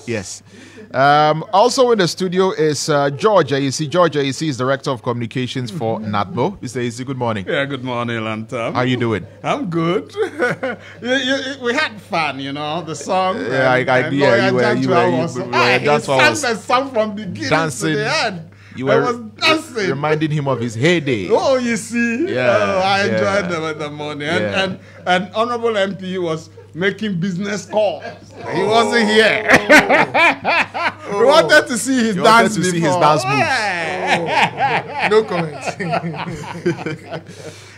Yes. Also in the studio is George AEC. George AEC is Director of Communications for NADMO. Mr. AEC, good morning. Yeah, good morning, Lantam. How you doing? I'm good. We had fun, the song. Yeah, you were sang the song from beginning to the end. You were was dancing. reminding him of his heyday. Oh, you see? Yeah, I enjoyed them in the morning. And Honorable MP was making business calls. He wasn't here. We wanted to see his dance before. See his dance moves. No comment.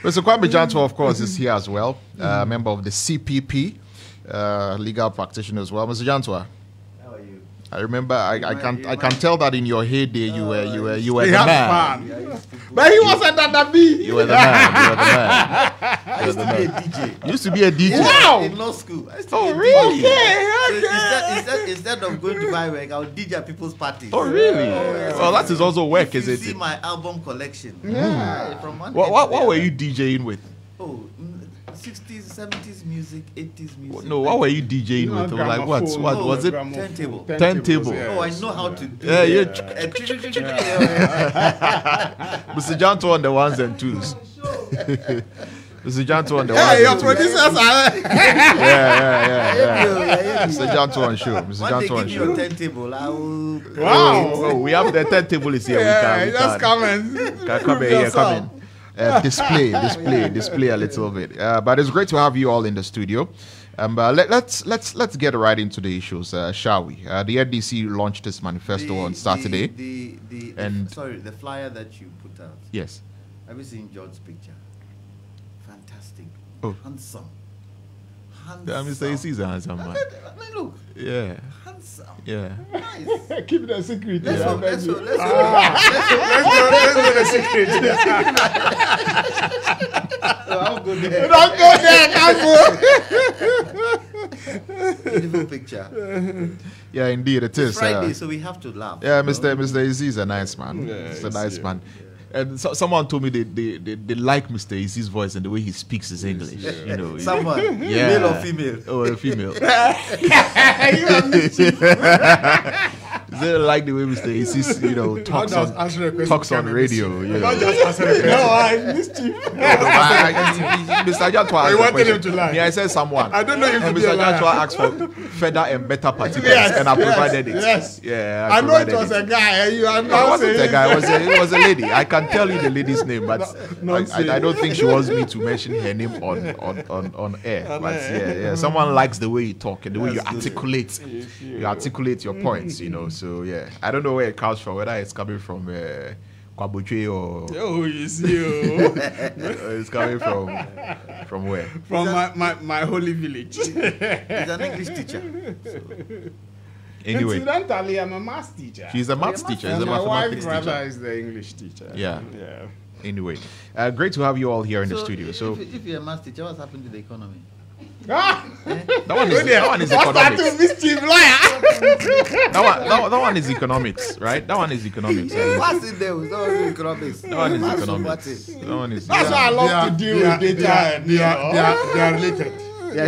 Mr. Kwame Janto, of course, is here as well. Member of the CPP, legal practitioner as well. Mr. Janto. I remember. I can tell that in your heyday you were the man. Fun. But he wasn't at the You were the man. You were the man. Used to be a DJ. Wow. In law school. Oh really? Okay. Instead of going to buy work, I would DJ at people's parties. Oh really? Well, that is also work, is it? See my album collection. From one what were you DJing with? Oh. 60s, 70s music, 80s music. No, what were you DJing with? Like what? What was it? Turntable. Turntable. Yes. Oh, I know how to do Mr. Janto on the ones and twos. Mr. Janto on the ones Hey, your and twos. producers are Yeah. Mr. Janto on show. Mr. Janto on show. Turntable. Wow. Oh, we have the turntable is here. Yeah, we just come in. Come in. Display a little bit. But it's great to have you all in the studio. Let's get right into the issues, shall we? The NDC launched this manifesto on Saturday. The flyer that you put out. Yes. Have you seen George's picture? Fantastic. Oh. Handsome. Mr. AC is a handsome man. Look. Yeah. Handsome. Yeah. Nice. Keep it a secret. Let's go the secret. I'll go there. Don't go there, Kambo. Beautiful picture. Yeah, indeed it is. It's Friday, so we have to laugh. Yeah, Mr. AC is a nice man. Yeah, he's a nice man. And someone told me they like Mr. Easy's voice and the way he speaks his English. You know, someone, male or female? Oh, a female. They like the way Mr. Easy, talks on radio. Not just answer no, I missed you. Mr. Jatwa I wanted him to lie. Yeah, I said someone. I don't know if Mr. Jatwa asked for further and better particulars, and I provided it. Yes. Yeah, I know it was a guy. You are no, it wasn't a guy. It was a lady. I can tell you the lady's name, but I don't think she wants me to mention her name on air. But yeah, someone likes the way you talk and the way you articulate. You articulate your points, So yeah, I don't know where it comes from. Whether it's coming from Kwabuche or you see, it's coming from where? From my holy village. He's an English teacher. So. Anyway, incidentally, I'm a maths teacher. She's a maths teacher. She's a mathematics teacher. My wife is the English teacher. Yeah. Anyway, great to have you all here in the studio. So, if you're a maths teacher, what's happened to the economy? That one is economics. That one is economics, right? That one is economics. What's in there? Economics. That one is economics. That one is. That's why I love to deal with data. They are related. They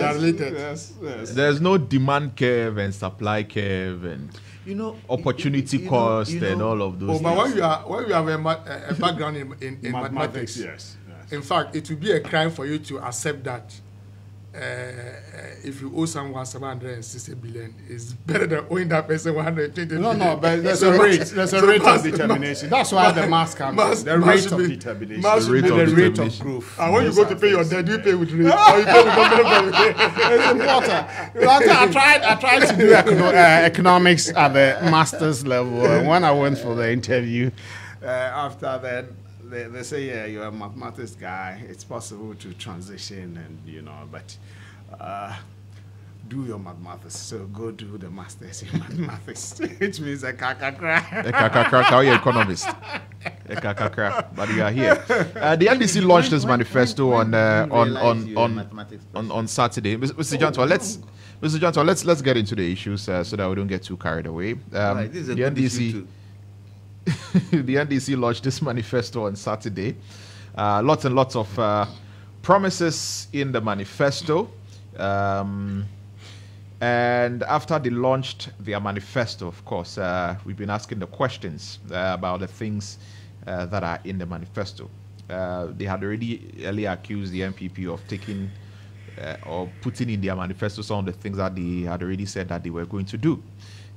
are related. Yes. There's no demand curve and supply curve and opportunity cost and all of those. But when you have a background in mathematics, yes. In fact, it would be a crime for you to accept that if you owe someone 760 billion, it's better than owing that person 120 billion. No, but there's a rate. There's a rate of determination. That's why the mass comes. The rate of determination. The rate of growth. And when you go to pay your debt, do you pay with rate or you pay with nominal value? It's important. I tried to do economics at the master's level. When I went for the interview, after that, they say, yeah, you're a mathematics guy. It's possible to transition, but do your mathematics. So go do the masters in mathematics, which means a kakakra. A kakakra, you're economist. A kakakra, but you are here. The NDC launched this manifesto on Saturday. Mr. Janto, let's get into the issues so that we don't get too carried away. Right, this is a good issue too. The NDC launched this manifesto on Saturday. Lots and lots of promises in the manifesto. And after they launched their manifesto, of course, we've been asking the questions about the things that are in the manifesto. They had already earlier accused the MPP of taking or putting in their manifesto some of the things that they had already said that they were going to do.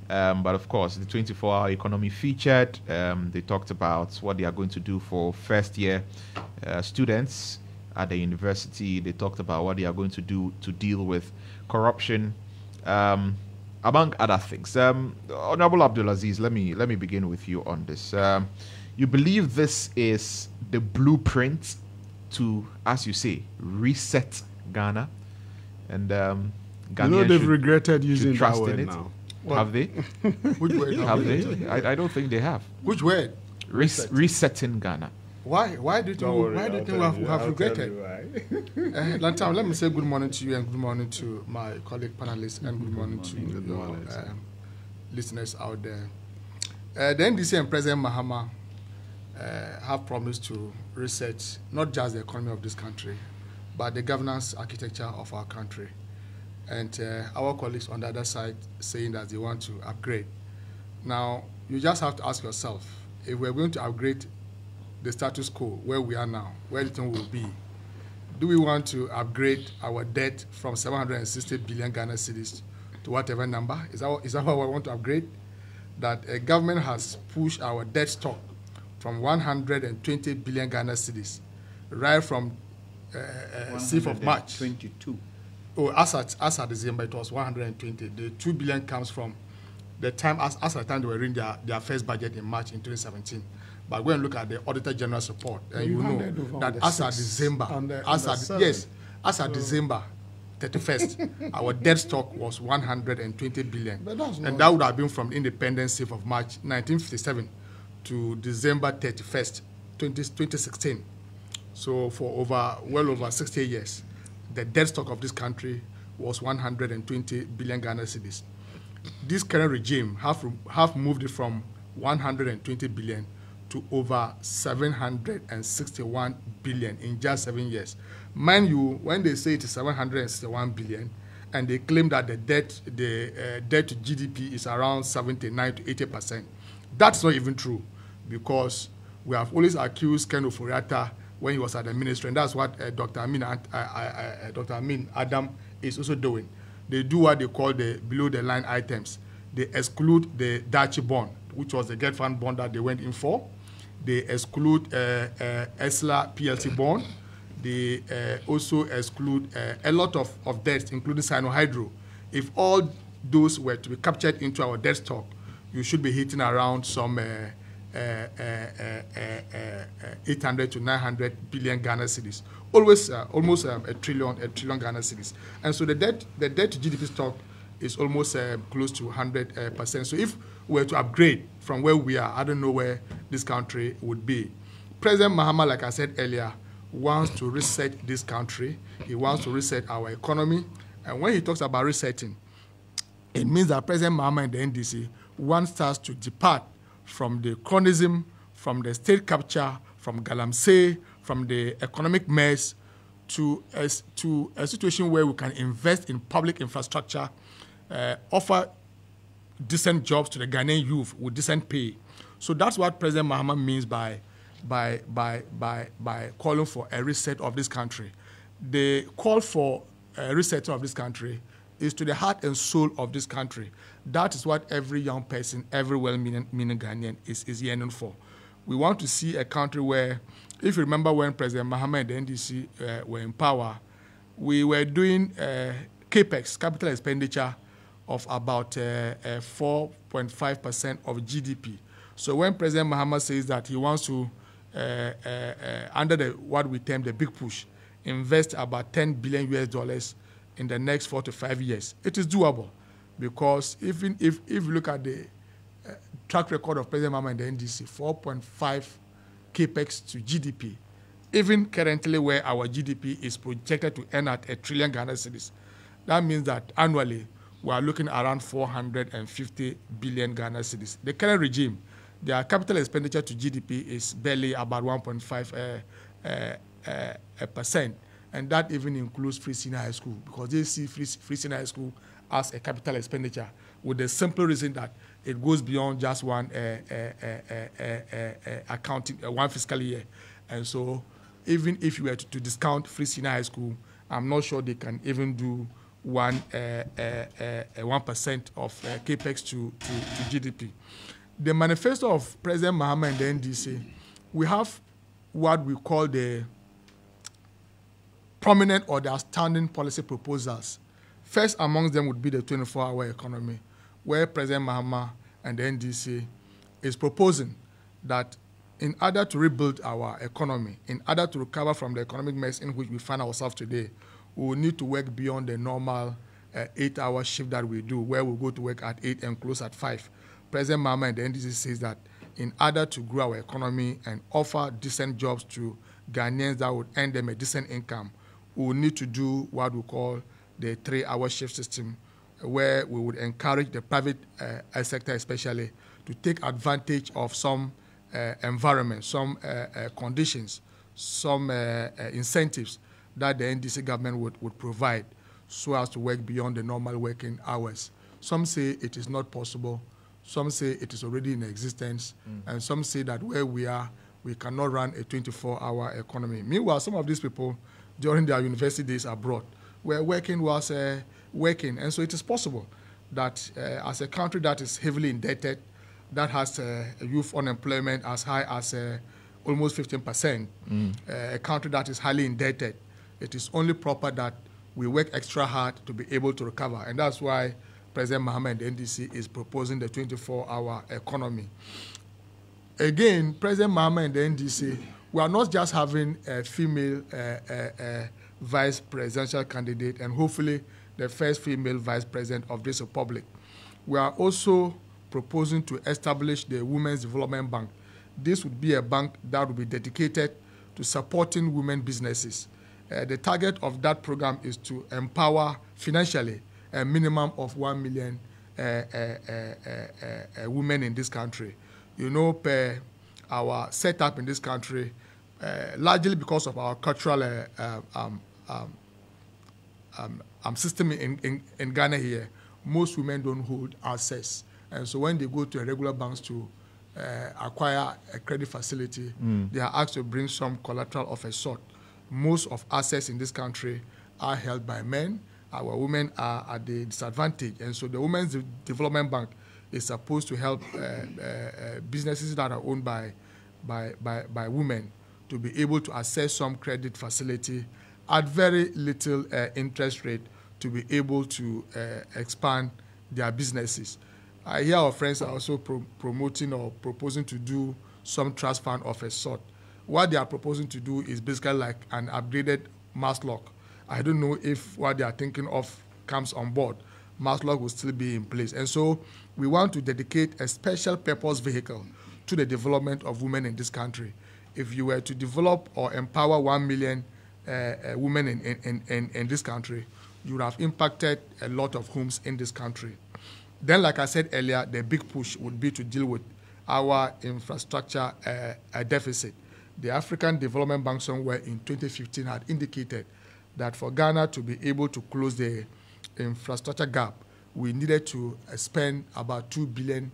But of course, the 24-hour economy featured. They talked about what they are going to do for first-year students at the university. They talked about what they are going to do to deal with corruption, among other things. Honorable Abdulaziz, let me begin with you on this. You believe this is the blueprint to, as you say, reset Ghana, and Ghanaians they've regretted using trust that word in it. now. Have they? Which word? Have they? I don't think they have. Which word? Resetting Ghana. Why do you think we have regretted? Lantam, let me say good morning to you and good morning to my colleague panelists and good morning to your listeners out there. The NDC and President Mahama have promised to reset not just the economy of this country, but the governance architecture of our country. And our colleagues on the other side saying that they want to upgrade. Now, you just have to ask yourself, if we're going to upgrade the status quo where we are now, where the thing will be, do we want to upgrade our debt from 760 billion Ghana cedis to whatever number? Is that what we want to upgrade? That a government has pushed our debt stock from 120 billion Ghana cedis, right from 6th of March. 22. Oh, as at December, it was 120. The 2 billion comes from the time, as at the time they were in their first budget in March in 2017. But go and look at the Auditor General's report, and you know that as at December, as at December 31st, our debt stock was 120 billion. And that would have been from independence of March 1957 to December 31st, 2016. So for well over 60 years, the debt stock of this country was 120 billion Ghana cedis. This current regime have moved it from 120 billion to over 761 billion in just 7 years. Mind you, when they say it is 761 billion, and they claim that the debt to GDP is around 79 to 80%, that's not even true, because we have always accused Ken Oforiatta when he was at the ministry, and that's what Dr. Amin Adam is also doing. They do what they call the below-the-line items. They exclude the Dachi bond, which was the Get Fund bond that they went in for. They exclude ESLA PLC bond. They also exclude a lot of debts, including Sino-Hydro. If all those were to be captured into our debt stock, you should be hitting around some 800 to 900 billion Ghana cedis. Almost a trillion Ghana cedis. And so the debt to GDP stock is almost close to 100%. So if we were to upgrade from where we are, I don't know where this country would be. President Mahama, like I said earlier, wants to reset this country. He wants to reset our economy. And when he talks about resetting, it means that President Mahama and the NDC wants us to depart from the chronism, from the state capture, from galamsey, from the economic mess, to a situation where we can invest in public infrastructure, offer decent jobs to the Ghanaian youth with decent pay. So that's what President Mahama means by calling for a reset of this country. The call for a reset of this country is to the heart and soul of this country. That is what every young person, every well-meaning Ghanaian is yearning for. We want to see a country where, if you remember when President Mahama and the NDC were in power, we were doing CAPEX, capital expenditure, of about 4.5% of GDP. So when President Mahama says that he wants to, under what we term the big push, invest about $10 billion in the next 4 to 5 years, it is doable. Because even if you look at the track record of President Mahama and the NDC, 4.5 CAPEX to GDP, even currently where our GDP is projected to end at 1 trillion Ghana cedis, that means that annually we are looking around 450 billion Ghana cedis. The current regime, their capital expenditure to GDP is barely about 1.5%, and that even includes free senior high school, because they see free senior high school as a capital expenditure, with the simple reason that it goes beyond just one accounting, one fiscal year. And so even if you were to discount free senior high school, I'm not sure they can even do 1% of capex to GDP. The manifesto of President Mahama and the NDC, we have what we call the prominent or the outstanding policy proposals. First amongst them would be the 24-hour economy, where President Mahama and the NDC is proposing that in order to rebuild our economy, in order to recover from the economic mess in which we find ourselves today, we will need to work beyond the normal 8-hour shift that we do, where we go to work at 8 and close at 5. President Mahama and the NDC says that in order to grow our economy and offer decent jobs to Ghanaians that would earn them a decent income, we will need to do what we call the 3-hour shift system, where we would encourage the private sector especially to take advantage of some environment, some conditions, some incentives that the NDC government would provide so as to work beyond the normal working hours. Some say it is not possible. Some say it is already in existence. And some say that where we are, we cannot run a 24-hour economy. Meanwhile, some of these people, during their university days abroad, were working whilst working. And so it is possible that as a country that is heavily indebted, that has youth unemployment as high as almost 15%, a country that is highly indebted, it is only proper that we work extra hard to be able to recover. And that's why President Mahama and the NDC is proposing the 24-hour economy. Again, President Mahama and the NDC, we are not just having a female vice presidential candidate and hopefully the first female vice president of this republic. We are also proposing to establish the Women's Development Bank. This would be a bank that would be dedicated to supporting women businesses. The target of that program is to empower financially a minimum of 1 million women in this country. You know, per our setup in this country, largely because of our cultural system in Ghana here, most women don't hold access. And so when they go to a regular banks to acquire a credit facility, they are asked to bring some collateral of a sort. Most of assets in this country are held by men. Our women are at the disadvantage. And so the Women's Development Bank is supposed to help businesses that are owned by women to be able to access some credit facility at very little interest rate to be able to expand their businesses. I hear our friends are also promoting or proposing to do some trust fund of a sort. What they are proposing to do is basically like an upgraded Maslock. I don't know if what they are thinking of comes on board. Maslock will still be in place. And so we want to dedicate a special purpose vehicle to the development of women in this country. If you were to develop or empower 1 million women in this country, you would have impacted a lot of homes in this country. Then, like I said earlier, the big push would be to deal with our infrastructure deficit. The African Development Bank somewhere in 2015 had indicated that for Ghana to be able to close the infrastructure gap, we needed to spend about $2 billion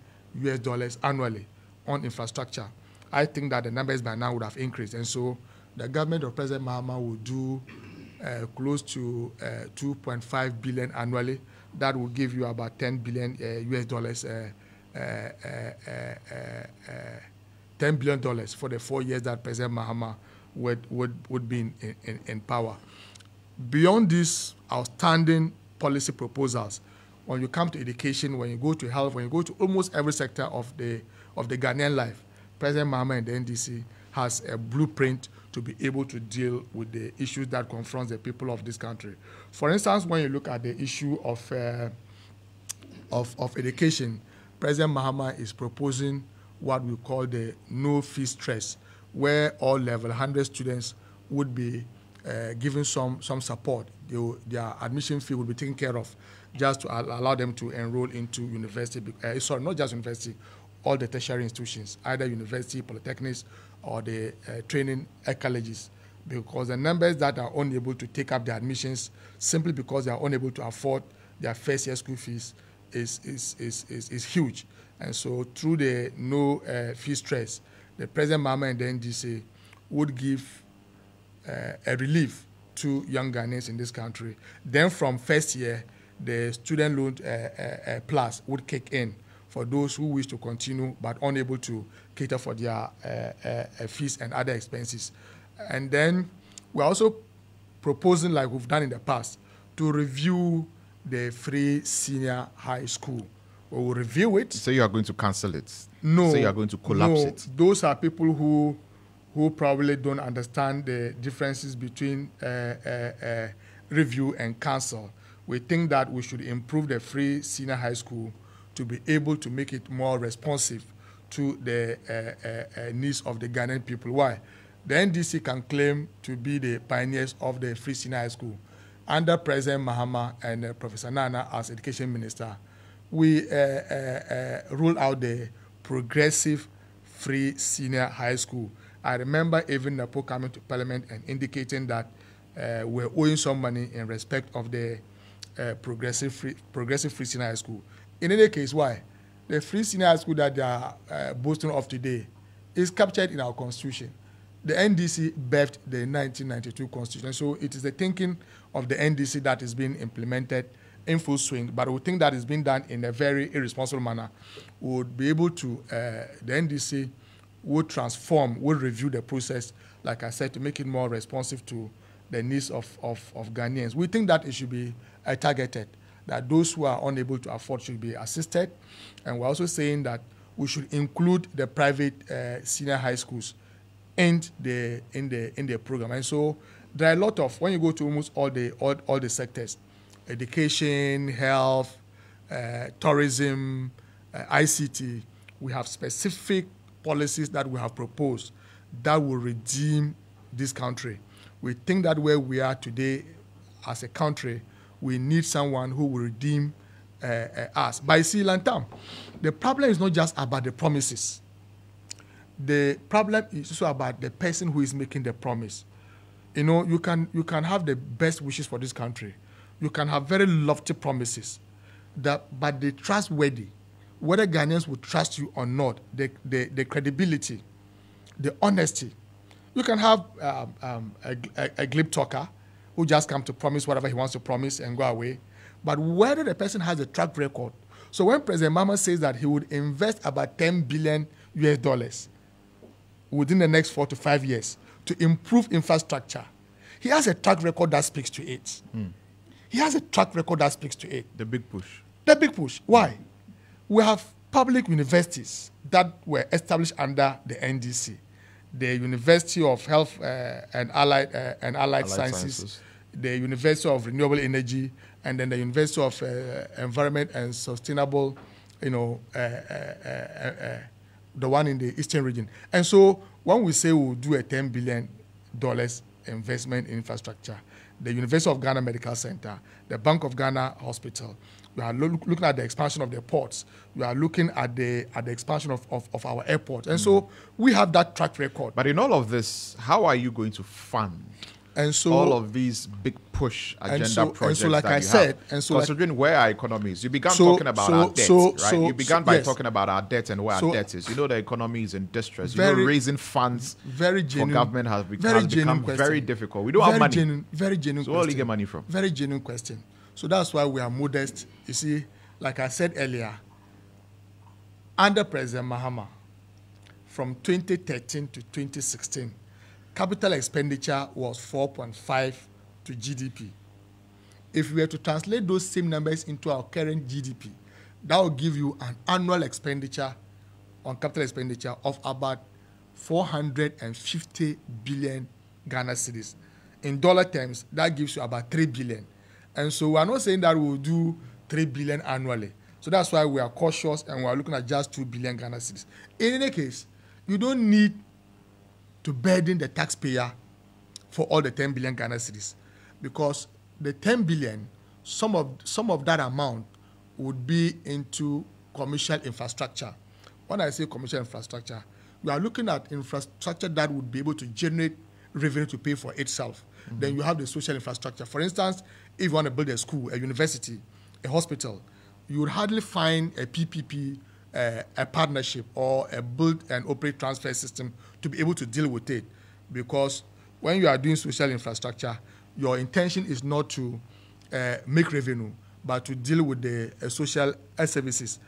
annually on infrastructure. I think that the numbers by now would have increased. And so the government of President Mahama will do close to 2.5 billion annually. That will give you about $10 billion $10 billion for the 4 years that President Mahama would be in power. Beyond these outstanding policy proposals, when you come to education, when you go to health, when you go to almost every sector of the Ghanaian life, President Mahama and the NDC has a blueprint to be able to deal with the issues that confront the people of this country. For instance, when you look at the issue of education, President Mahama is proposing what we call the no-fee stress, where all level 100 students would be given some support. Their admission fee will be taken care of just to allow them to enroll into university. Sorry, not just university, all the tertiary institutions, either university, polytechnics, or the training colleges, because the numbers that are unable to take up the admissions simply because they are unable to afford their first year school fees is huge. And so through the no fee stress, the President Mahama and the NDC would give a relief to young Ghanaians in this country. Then from first year, the student loan plus would kick in for those who wish to continue but unable to cater for their fees and other expenses. And then we're also proposing, like we've done in the past, to review the free senior high school. We will review it. So you are going to cancel it? No. So you are going to collapse it? Those are people who probably don't understand the differences between review and cancel. We think that we should improve the free senior high school to be able to make it more responsive to the needs of the Ghanaian people. Why? The NDC can claim to be the pioneers of the free senior high school. Under President Mahama and Professor Nana as education minister, we ruled out the progressive free senior high school. I remember even Napo coming to Parliament and indicating that we're owing some money in respect of the progressive free senior high school. In any case, why? The free senior high school that they are boasting of today is captured in our constitution. The NDC birthed the 1992 constitution, so it is the thinking of the NDC that is being implemented in full swing, but we think that is being done in a very irresponsible manner. We would be able to, the NDC would transform, would review the process, like I said, to make it more responsive to the needs of Ghanaians. We think that it should be targeted, that those who are unable to afford should be assisted. And we're also saying that we should include the private senior high schools in the program. And so there are a lot of, when you go to almost all the sectors, education, health, tourism, ICT, we have specific policies that we have proposed that will redeem this country. We think that where we are today as a country, we need someone who will redeem us. But you see, Lantam, the problem is not just about the promises. The problem is also about the person who is making the promise. You know, you can have the best wishes for this country. You can have very lofty promises, but the trustworthy, whether Ghanaians will trust you or not, the credibility, the honesty. You can have a glib talker who just comes to promise whatever he wants to promise and go away, but whether the person has a track record. So when President Mahama says that he would invest about $10 billion within the next 4 to 5 years to improve infrastructure, he has a track record that speaks to it. He has a track record that speaks to it. The big push. The big push. Why? We have public universities that were established under the NDC. The University of Health and Allied Sciences, the University of Renewable Energy, and then the University of Environment and Sustainable, the one in the Eastern region. And so when we say we'll do a $10 billion investment in infrastructure, the University of Ghana Medical Center, the Bank of Ghana Hospital, we are looking at the expansion of the ports. We are looking at the expansion of our airport. And so we have that track record. But in all of this, how are you going to fund all of these big push agenda projects like that I you said, have? Considering where our economy is, you began talking about our debt, right? You began by yes. talking about our debt and where our debt is. You know the economy is in distress. Raising funds for government has become very difficult. We don't have money. Very genuine so where do you get money from? Very genuine question. So that's why we are modest. You see, like I said earlier, under President Mahama, from 2013 to 2016, capital expenditure was 4.5 to GDP. If we were to translate those same numbers into our current GDP, that will give you an annual expenditure on capital expenditure of about 450 billion Ghana cedis. In dollar terms, that gives you about 3 billion. And so we are not saying that we will do 3 billion annually. So that's why we are cautious and we are looking at just 2 billion Ghana cedis. In any case, you don't need to burden the taxpayer for all the 10 billion Ghana cedis, because the 10 billion, some of that amount would be into commercial infrastructure. When I say commercial infrastructure, we are looking at infrastructure that would be able to generate revenue to pay for itself. Then you have the social infrastructure. For instance, if you want to build a school, a university, a hospital, you would hardly find a PPP, a partnership, or a build and operate transfer system to be able to deal with it. Because when you are doing social infrastructure, your intention is not to make revenue, but to deal with the social services.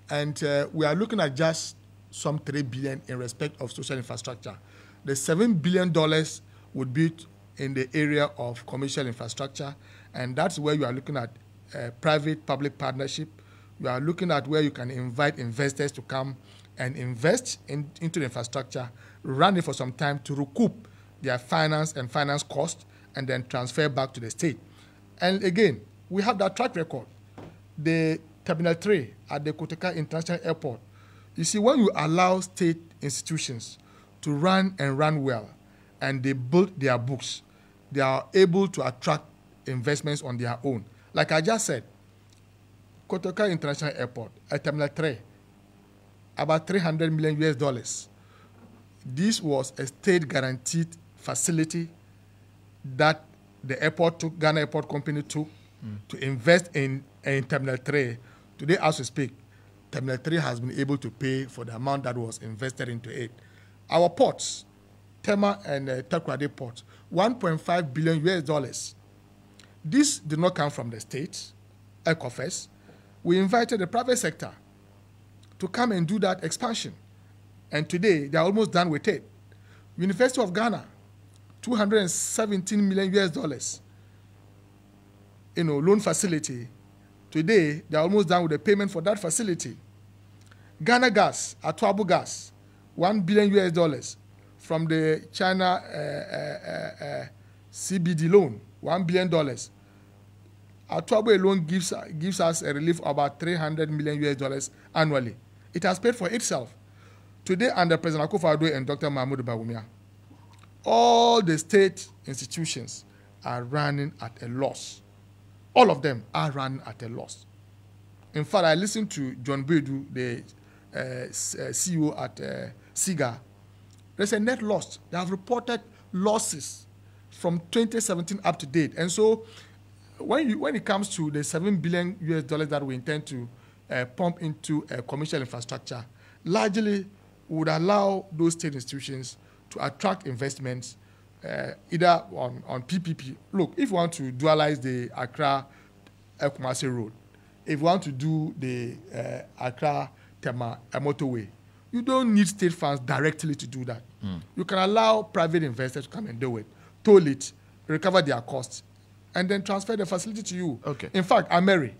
And we are looking at just some $3 billion in respect of social infrastructure. The $7 billion would be in the area of commercial infrastructure, and that's where you are looking at private-public partnership. You are looking at where you can invite investors to come and invest into the infrastructure, run it for some time to recoup their finance cost, and then transfer back to the state. And again, we have that track record. The Terminal 3 at the Kotoka International Airport. You see, when you allow state institutions to run well, and they build their books, they are able to attract investments on their own. Like I just said, Kotoka International Airport at Terminal 3, about $300 million. This was a state-guaranteed facility that the airport took, Ghana Airport Company took, to invest in Terminal 3. Today, as we speak, Terminal 3 has been able to pay for the amount that was invested into it. Our ports, Tema and Takoradi ports, $1.5 billion. This did not come from the state, ECOFES. We invited the private sector to come and do that expansion. And today, they are almost done with it. University of Ghana, $217 million, loan facility. Today, they are almost done with the payment for that facility. Ghana Gas, Atuabu Gas, $1 billion from the China CBD loan, $1 billion. Atuabu alone gives us a relief of about $300 million annually. It has paid for itself. Today, under President Akufo-Addo and Dr. Mahmoud Bawumia, all the state institutions are running at a loss. All of them are running at a loss. In fact, I listened to John Bedu, the CEO at SIGA. There's a net loss. They have reported losses from 2017 up to date. And so when it comes to the $7 billion that we intend to pump into commercial infrastructure, largely would allow those state institutions to attract investments either on PPP. Look, if you want to dualize the Accra-Kumasi road, if you want to do the Accra-Tema motorway, you don't need state funds directly to do that. You can allow private investors to come and do it, toll it, recover their costs, and then transfer the facility to you. Okay. In fact, Ameri,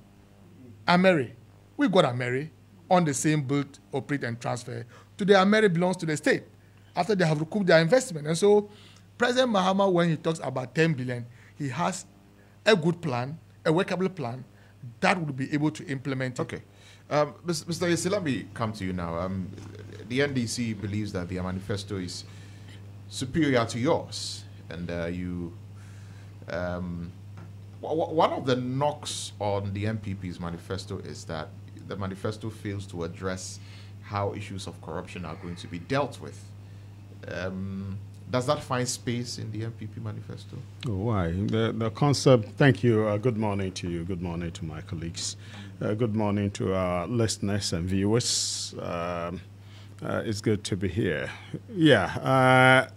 we got Ameri on the same build, operate, and transfer. Today, Ameri belongs to the state after they have recouped their investment. And so, President Mahama, when he talks about $10 billion, he has a good plan, a workable plan that would be able to implement it. Okay. Mr. Yesi, let me come to you now. The NDC believes that their manifesto is superior to yours. And one of the knocks on the MPP's manifesto is that the manifesto fails to address how issues of corruption are going to be dealt with. Does that find space in the MPP manifesto? Oh, why? The concept, thank you. Good morning to you. Good morning to my colleagues. Good morning to our listeners and viewers. It's good to be here. Yeah,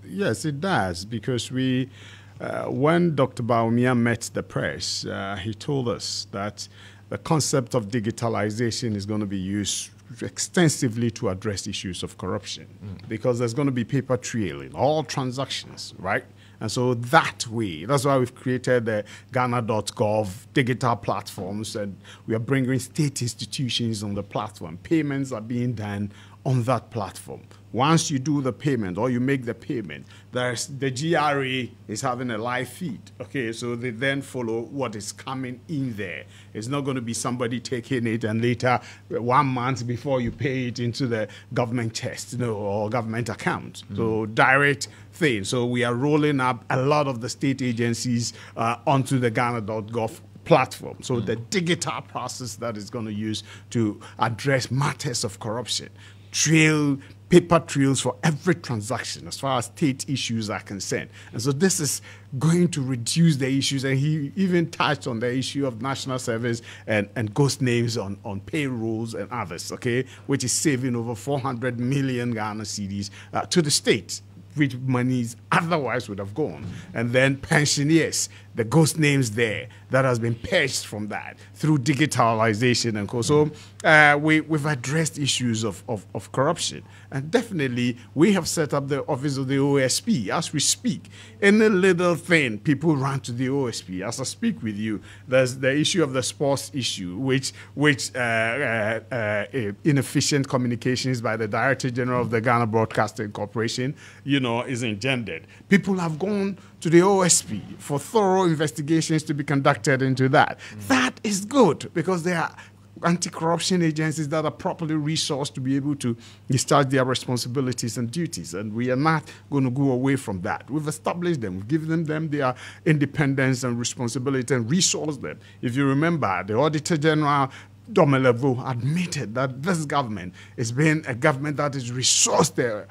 yes, it does, because when Dr. Bawumia met the press, he told us that the concept of digitalization is going to be used extensively to address issues of corruption, because there's going to be paper trail in all transactions, right? And so that way, that's why we've created the Ghana.gov digital platforms, and we are bringing state institutions on the platform. Payments are being done on that platform. Once you do the payment or you make the payment, the GRA is having a live feed. Okay, so they then follow what is coming in there. It's not going to be somebody taking it and later 1 month before you pay it into the government chest, or government account. So direct thing. So we are rolling up a lot of the state agencies onto the Ghana.gov platform. So the digital process that is going to use to address matters of corruption, trail paper trails for every transaction as far as state issues are concerned. And so this is going to reduce the issues. And he even touched on the issue of national service and ghost names on payrolls and others, okay, which is saving over 400 million Ghana cedis to the state, which monies otherwise would have gone. And then pensioners, the ghost names there, that has been purged from that through digitalization and so we've addressed issues of corruption. And definitely, we have set up the office of the OSP. As we speak, any little thing, people run to the OSP. As I speak with you, there's the issue of the sports issue, which inefficient communications by the Director General of the Ghana Broadcasting Corporation, is engendered. People have gone to the OSP for thorough investigations to be conducted into that. That is good, because there are anti-corruption agencies that are properly resourced to be able to discharge their responsibilities and duties, and we are not going to go away from that. We've established them, we've given them their independence and responsibility and resourced them. If you remember, the Auditor General Domelevo admitted that this government has been a government that has resourced their,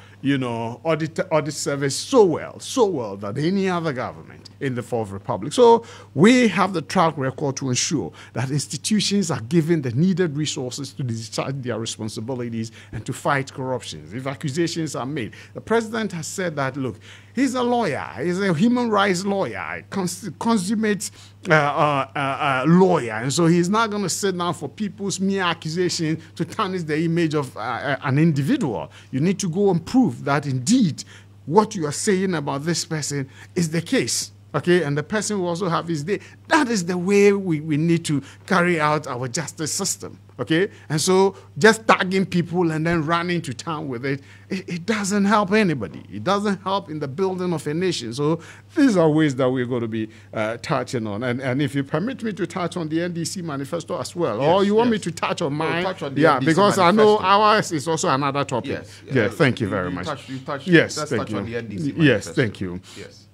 audit service so well that any other government in the Fourth Republic. So we have the track record to ensure that institutions are given the needed resources to discharge their responsibilities and to fight corruption. If accusations are made, the president has said that, look, he's a lawyer, he's a human rights lawyer, consummate lawyer, and so he's not going to sit down for people's mere accusation to tarnish the image of an individual. You need to go and prove that indeed what you are saying about this person is the case. Okay, and the person will also have his day. That is the way we need to carry out our justice system. Okay, and so just tagging people and then running to town with it doesn't help anybody. It doesn't help in the building of a nation. So these are ways that we're going to be touching on. And if you permit me to touch on the NDC manifesto as well, or you want me to touch on mine? Touch on the NDC because manifesto. I know ours is also another topic. Yes. Thank you very much. Yes, let's touch on the NDC manifesto. Yes, thank you. Yes.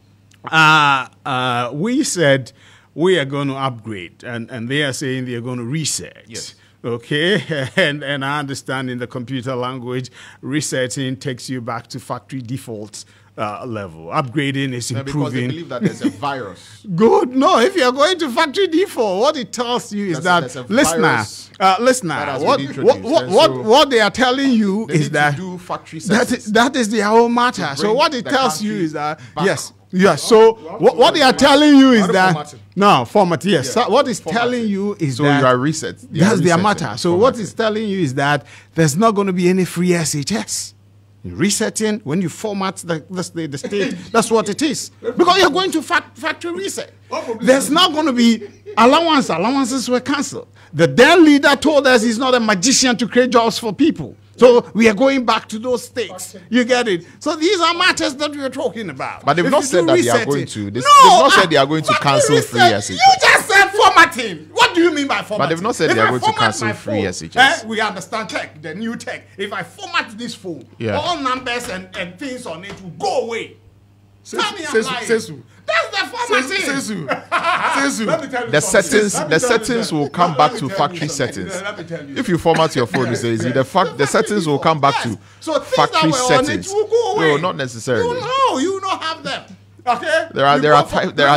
We said we are going to upgrade, and they are saying they are going to reset. Yes. Okay, and I understand in the computer language, resetting takes you back to factory default level. Upgrading is improving. Because they believe that there's a virus. Good. No, if you're going to factory default, what it tells you is listener, what they are telling you is that do factory settings. that is their own matter. So what it tells you is that yes. So what they are telling you is that format. Yes. Yeah. So what it's telling you is that you are reset. That's their matter. So what it's telling you is that there's not going to be any free SHS. Resetting, when you format the state, that's what it is. Because you're going to factory reset. There's not going to be allowances were cancelled. The then leader told us he's not a magician to create jobs for people. So we are going back to those states. You get it? So these are matters that we are talking about. But they've not said that they are going to. They've not said they are going to cancel free SHS. You just said formatting. What do you mean by formatting? But they've not said they are going to cancel free SHS. We understand tech, the new tech. If I format this phone, all numbers and things on it will go away. Tell me I'm lying. That's the formatting. The settings will come back to factory settings. If you format your phone, the settings will come back to factory settings. No, not necessarily. You don't have them. Okay. There are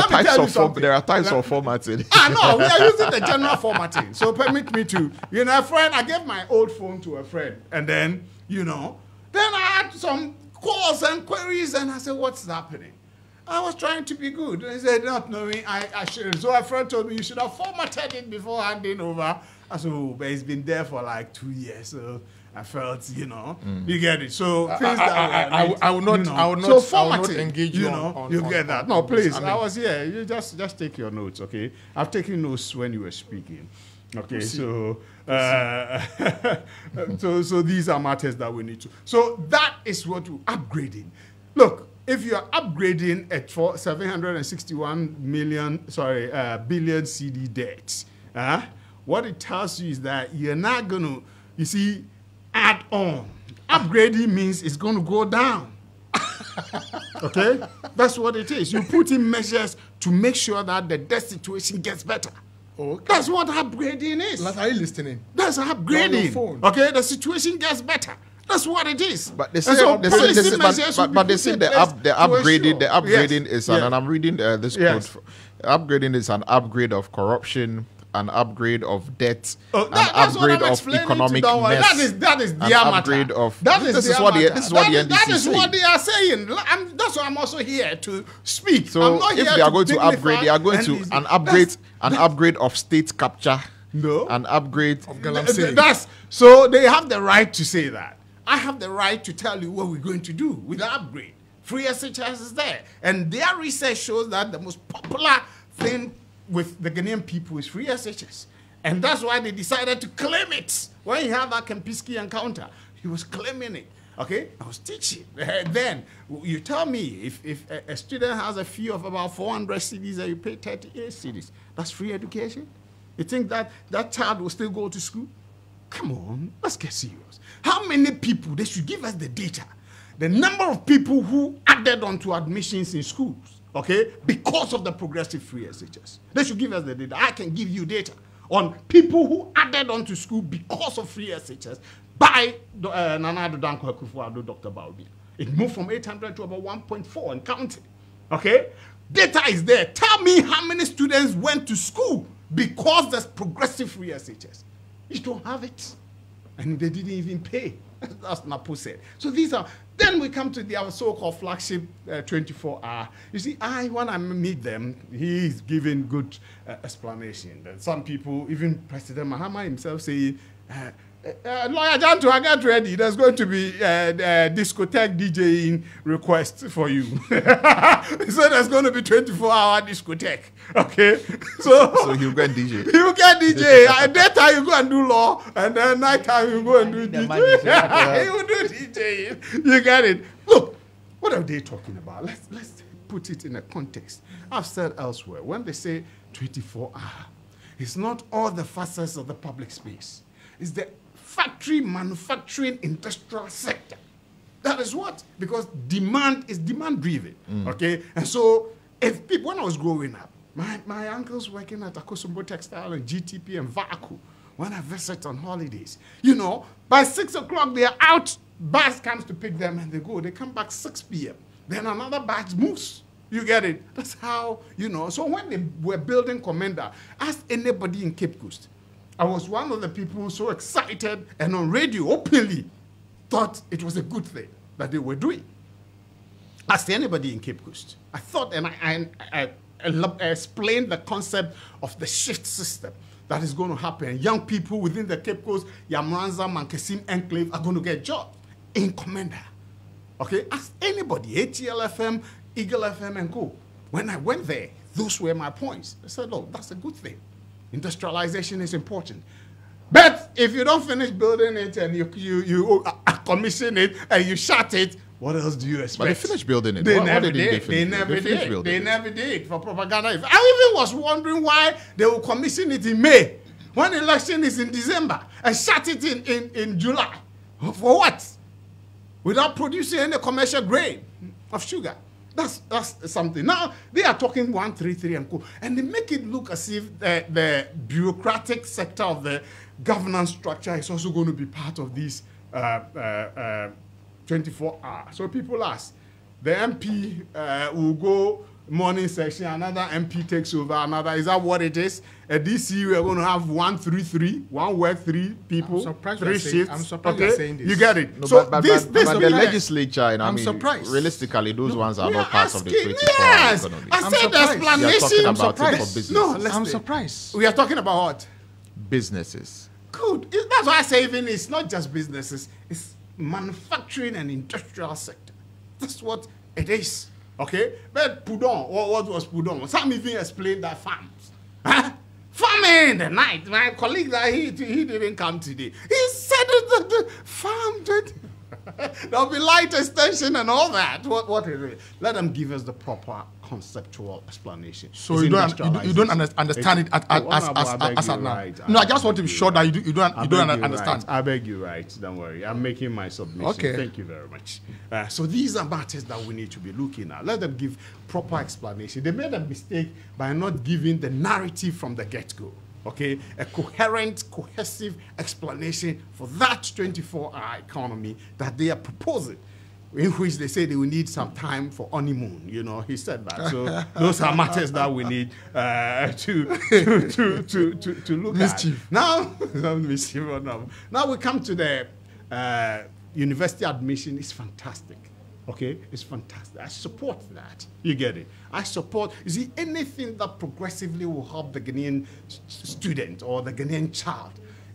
types of formatting. No, we are using the general formatting. So permit me to, a friend. I gave my old phone to a friend, and then then I had some calls and queries, and I said, "What's happening?" I was trying to be good. And he said, not knowing I shouldn't. So a friend told me, you should have formatted it before handing over. I said, but it's been there for like 2 years. So I felt, you get it. So things I will not engage you on you get that. No, please. I was here. You just take your notes, okay? I've taken notes when you were speaking. Okay, so so these are matters that we need to. So that is what we're upgrading. Look, if you are upgrading at 761 billion CD debts, what it tells you is that you're not going to, add on. Upgrading means it's going to go down. Okay? That's what it is. You put in measures to make sure that the debt situation gets better. Okay. That's what upgrading is. Are you listening? That's upgrading. Okay? The situation gets better. That's what it is. But they say, but they say the upgrading is an, and I'm reading this quote. Upgrading is an upgrade of corruption, an upgrade of debt, an upgrade of economic mess. That is an upgrade of. This is what the NDC That is what they are saying. That's why I'm also here to speak. So if they are going to upgrade, they are going to an upgrade of state capture. No, an upgrade of galamsey. That's so they have the right to say that. I have the right to tell you what we're going to do with the upgrade. Free SHS is there. And their research shows that the most popular thing with the Ghanaian people is free SHS. And that's why they decided to claim it. When he had that Kempinski encounter, he was claiming it. Okay? I was teaching. Then, you tell me, if a student has a fee of about 400 cedis and you pay 38 cedis, that's free education? You think that that child will still go to school? Come on, let's get serious. How many people, they should give us the data, the number of people who added on to admissions in schools, okay, because of the progressive free SHS. They should give us the data. I can give you data on people who added on to school because of free SHS by Nana Addo Dankwa Akufo-Addo, Dr. Bawumia. It moved from 800 to about 1.4 and counting, okay? Data is there. Tell me how many students went to school because there's progressive free SHS. You don't have it. And they didn't even pay. That's Napo said. So these are, then we come to our so-called flagship 24-hour. You see, when I meet them, he's giving good explanation. Some people, even President Mahama himself saying, Lawyer Janto, I get ready. There's going to be a discotheque DJing request for you. So there's going to be 24-hour discotheque. Okay? So he'll go and DJ. He'll get DJ. At daytime, you go and do law. And then nighttime, you go and do DJ. He will do DJ. You get it? Look, what are they talking about? Let's put it in a context. I've said elsewhere, when they say 24-hour, it's not all the facets of the public space. It's the factory, manufacturing, industrial sector. That is what? Because demand is demand-driven, okay? And so, if people, when I was growing up, my uncles working at Akosombo Textile and GTP and Vaku, when I visit on holidays, you know, by 6 o'clock, they are out, bus comes to pick them, and they go. They come back 6 p.m. Then another batch moves. You get it? That's how, you know. So when they were building Commander, ask anybody in Cape Coast. I was one of the people so excited and on radio openly thought it was a good thing that they were doing. Ask anybody in Cape Coast. I thought, and I explained the concept of the shift system that is going to happen. Young people within the Cape Coast, Yamranza, Mankesim Enclave are going to get jobs in Commander. Okay? Ask anybody, ATL FM, Eagle FM, and go. When I went there, those were my points. I said, oh, that's a good thing. Industrialization is important. But if you don't finish building it and you commission it and you shut it, what else do you expect? But they finished building it. They never did. They never did for propaganda. I even was wondering why they will commission it in May when the election is in December and shut it in July. For what? Without producing any commercial grade of sugar. That's something. Now, they are talking 133 and co. And they make it look as if the bureaucratic sector of the governance structure is also going to be part of this 24 hours. So people ask, the MP will go morning session, another MP takes over, another. Is that what it is? At DC, we are going to have 133, one work, 3 people, 3 shifts. I'm surprised you're saying this. You get it? No, so but the legislature, and I mean, surprised. Realistically, those ones are not part of the 24 yes, economy. I said the explanation. I'm surprised. No, I'm surprised. We are talking about what? Businesses. Good. That's why I say even it's not just businesses. It's manufacturing and industrial sector. That's what it is. Okay? But Pudon, what was Pudon? Some even explained that farms. Huh? Farming in the night. My colleague, he didn't come today. He said that the farm did. There'll be light extension and all that. What is it? Let them give us the proper conceptual explanation. So you don't understand it as now. Right. No, I just want to be sure that you don't understand. Right. I beg you, right? Don't worry. I'm making my submission. Okay. Thank you very much. So these are matters that we need to be looking at. Let them give proper explanation. They made a mistake by not giving the narrative from the get-go. okay, a coherent, cohesive explanation for that 24-hour economy that they are proposing, in which they say they will need some time for honeymoon. You know, he said that. So those are matters that we need to look Mischief. at. Now, now we come to the university admission. It's fantastic. Okay, it's fantastic. I support that. You get it? I support, you see, anything that progressively will help the Ghanaian student or the Ghanaian child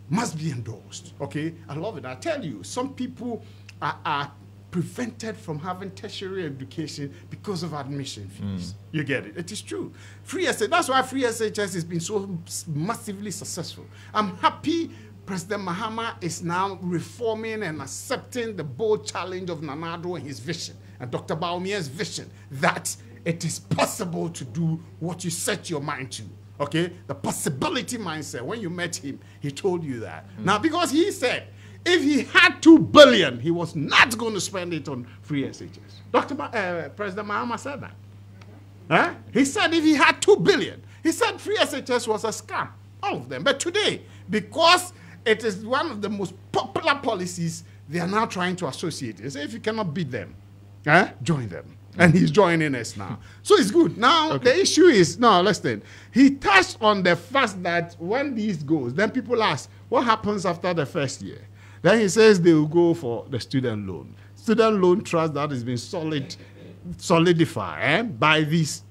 must be endorsed. Okay, I love it. I tell you, some people are prevented from having tertiary education because of admission fees. You get it? It is true. Free SHS, that's why free SHS has been so massively successful. I'm happy President Mahama is now reforming and accepting the bold challenge of Nana Addo and his vision, and Dr. Bawumia's vision, that it is possible to do what you set your mind to. Okay? The possibility mindset. When you met him, he told you that. Now, because he said, if he had 2 billion, he was not going to spend it on free SHS. President Mahama said that. Huh? He said if he had 2 billion, he said free SHS was a scam. All of them. But today, because it is one of the most popular policies, they are now trying to associate it. Say if you cannot beat them, join them. And he's joining us now. So it's good. Now, the issue is, now listen, he touched on the fact that when this goes, then people ask, what happens after the first year? Then he says they will go for the student loan. Student loan trust that has been solidified by this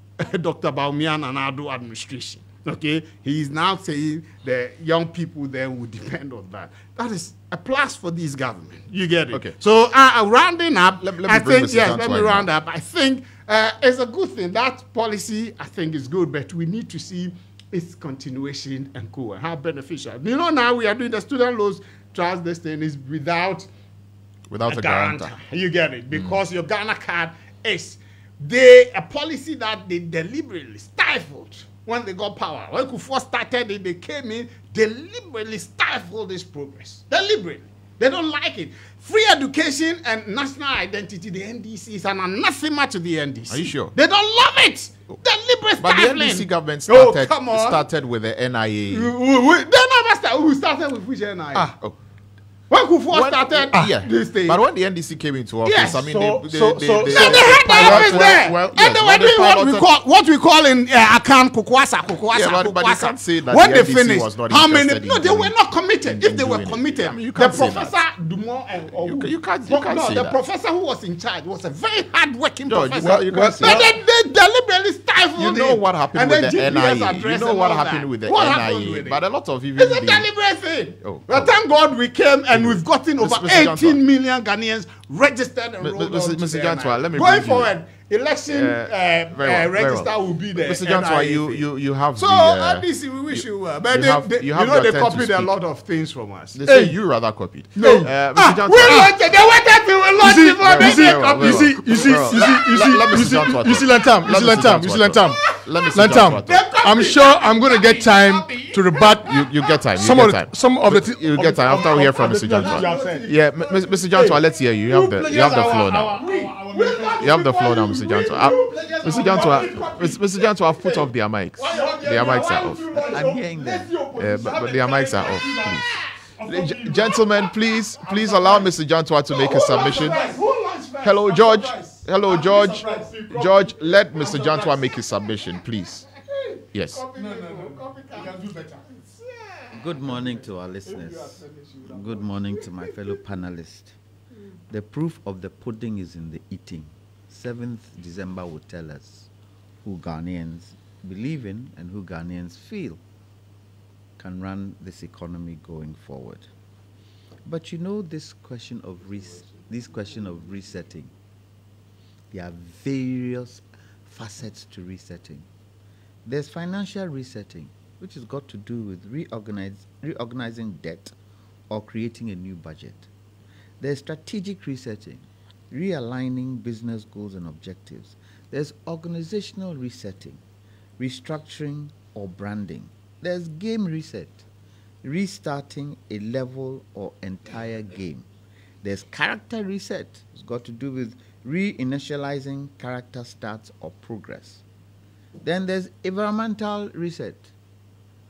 Dr. Bawumia and Addo administration. Okay, he is now saying the young people then will depend on that. That is a plus for this government. You get it? Okay. So rounding up, let me round up. I think it's a good thing. That policy, I think, is good, but we need to see its continuation and go and how beneficial. You know, now we are doing the student loans trust. This thing is without a guarantor. You get it? Because your Ghana card is a policy that they deliberately stifled. When they got power, when Kufuor started it, they came in, deliberately stifled this progress. Deliberately. They don't like it. Free education and national identity, the NDC is an anathema to the NDC. Are you sure? They don't love it. Deliberate But stifling. the NDC government started with the NIA. They never started. Who started with which NIA? When Kufuor started this thing. But when the NDC came into office, Yes. I mean, they they had the office there. well, and they were doing what we call in Akan Kukwasa. But you can't say that when the they NDC finished, was not how many? interested No, in they were doing- not committed. If they were doing it. committed, I mean, you the can't say professor that. Dumont and You can't say the that. professor who was in charge was a very hard-working George, professor. you can't say But that. they deliberately stifled You know him. what happened And with then the GPS NIA. You address know and what all happened that. with the What happened NIA. with it? But a lot of even It's a deliberate thing. Oh, But thank God we came and we've gotten over Mr. 18 million Ghanaians registered and rolled on to Mr. the Jantua, NIA. let me Going bring you- forward, election very well. register will be there. Mr. Jantua, you have So, the... NDC, we wish you well. But you they, have they, the you know, they attempt to copied a speak. lot of things from us. They say you rather copied. No. Mr. We Jantua... wanted, they wanted to launch before they get copied. You see, Lantam. Let me Lantam. I'm sure I'm going to get time to rebut. You get time. Some of the You get time after we hear from Mr. Jantua. Yeah, Mr. Jantua, let's hear you. You have the floor now. You have the floor now, Mr. Jantua. Mr. Jantua, I've put off their mics. Their mics are off. I'm hearing them. But their mics are off, please. Gentlemen, please allow Mr. Jantua to make a submission. Hello, George. George, let Mr. Jantua make his submission, please. Yes. Good morning to our listeners. Good morning to my fellow panelists. The proof of the pudding is in the eating. 7th December will tell us who Ghanaians believe in and who Ghanaians feel can run this economy going forward. But you know, this question of resetting, there are various facets to resetting. There's financial resetting, which has got to do with reorganizing debt or creating a new budget. There's strategic resetting, realigning business goals and objectives. There's organizational resetting, restructuring or branding. There's game reset, restarting a level or entire game. There's character reset. It's got to do with reinitializing character stats or progress. Then there's environmental reset,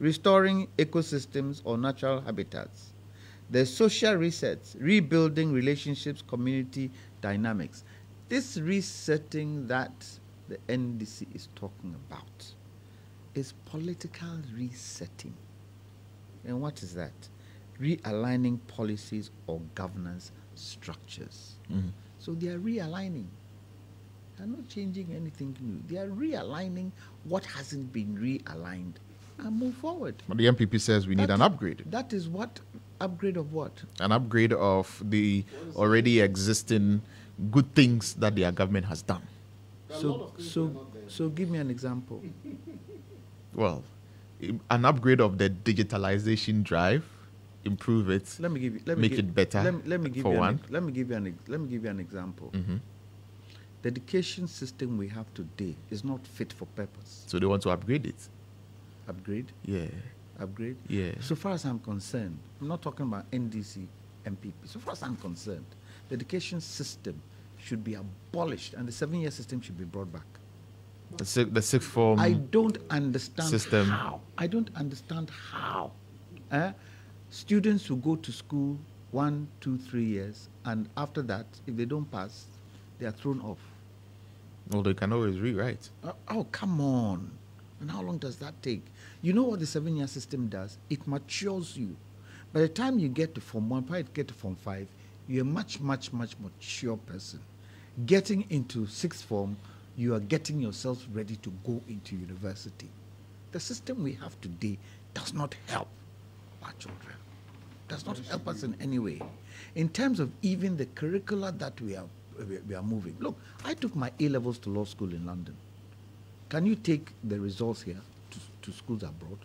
restoring ecosystems or natural habitats. There's social resets, rebuilding relationships, community dynamics. This resetting that the NDC is talking about is political resetting. And what is that? Realigning policies or governance structures. So they are realigning. They are not changing anything new. They are realigning what hasn't been realigned and move forward. But the MPP says we need an upgrade. That is what? Upgrade of what? An upgrade of the already existing good things that their government has done. So give me an example. Well, an upgrade of the digitalization drive, improve it, make it better. Let me give for you one. Let me give you an example. The education system we have today is not fit for purpose. So they want to upgrade it. Upgrade? Yeah. Upgrade? Yeah. So far as I'm concerned, I'm not talking about NDC, MPP. So far as I'm concerned, the education system should be abolished and the 7-year system should be brought back. The sixth form. I don't understand system. how. I don't understand how. Students who go to school 1, 2, 3 years, and after that, if they don't pass, they are thrown off. Well, they can always rewrite. Oh, come on. And how long does that take? You know what the 7-year system does? It matures you. By the time you get to Form 1, by the time you get to Form 5, you're a much, much, much mature person. Getting into sixth form, you are getting yourself ready to go into university. The system we have today does not help our children. Does not help us in any way. In terms of even the curricula that we are moving. Look, I took my A-levels to law school in London. Can you take the results here to schools abroad?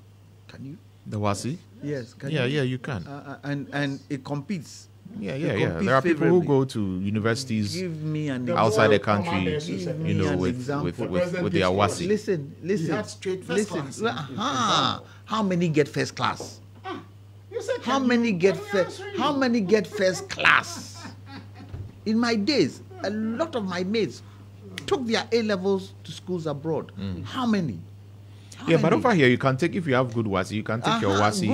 Can you? The WASI? Yes. Can Yeah, you? you can. And it competes. Yeah. competes There are people who favorably. go to universities Give me an outside the example. country, Give me you know, an with example. their WASI. Listen. He had straight first class. How many get first class? You said How many get first class? In my days, a lot of my mates took their A-levels to schools abroad. How many? Yeah, but over here you can take, if you have good WASI, you can take your WASI.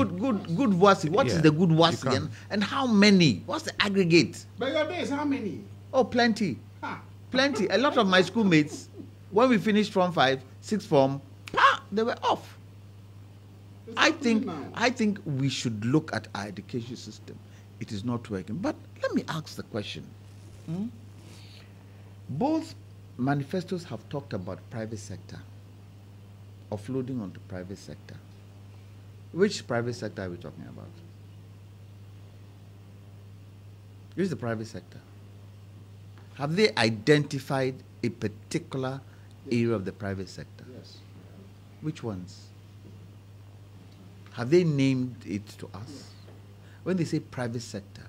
Good WASI. What is Yeah, the good you WASI? can. And how many? What's the aggregate? But your days, how many? Oh, plenty. Ah. Plenty. A lot of my schoolmates, when we finished Form 5, 6th form, they were off. I think we should look at our education system. It is not working. But let me ask the question. Both manifestos have talked about private sector, offloading onto private sector. Which private sector are we talking about? Which is the private sector? Have they identified a particular area of the private sector? Yes. Which ones? Have they named it to us? When they say private sector,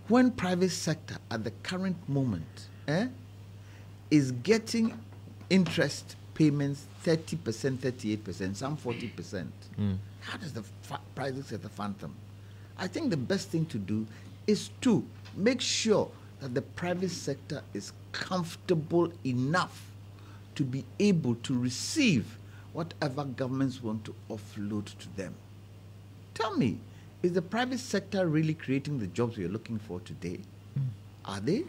when private sector at the current moment is getting interest payments 30%, 38%, some 40%, how does the private sector fund them? I think the best thing to do is to make sure that the private sector is comfortable enough to be able to receive whatever governments want to offload to them. Tell me, is the private sector really creating the jobs we are looking for today? Are they?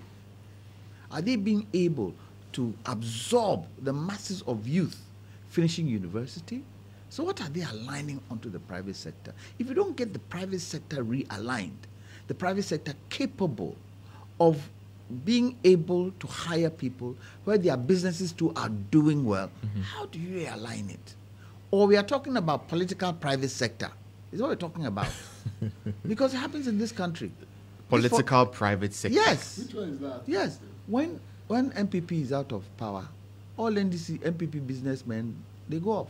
Are they being able to absorb the masses of youth finishing university? So what are they aligning onto the private sector? If you don't get the private sector realigned, the private sector capable of being able to hire people where their businesses too are doing well, how do you realign it? Or we are talking about political private sector. Is what we're talking about. Because it happens in this country. Political private sector. Yes. Which one is that? Yes. When MPP is out of power, all NDC, MPP businessmen, they go off.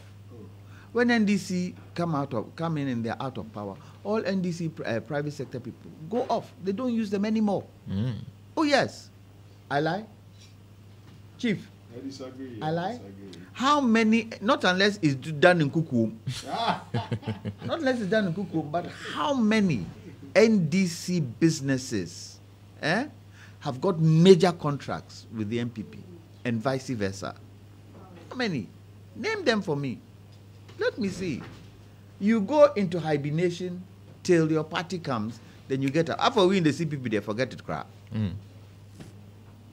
When NDC come in and they're out of power, all NDC private sector people go off. They don't use them anymore. Oh yes. I lie? Chief, I disagree. I lie? How many, not unless it's done in Kuku, not unless it's done in Kuku, but how many NDC businesses have got major contracts with the MPP and vice versa? How many? Name them for me. Let me see. You go into hibernation till your party comes, then you get up. After we in the CPP, they forget it, crap.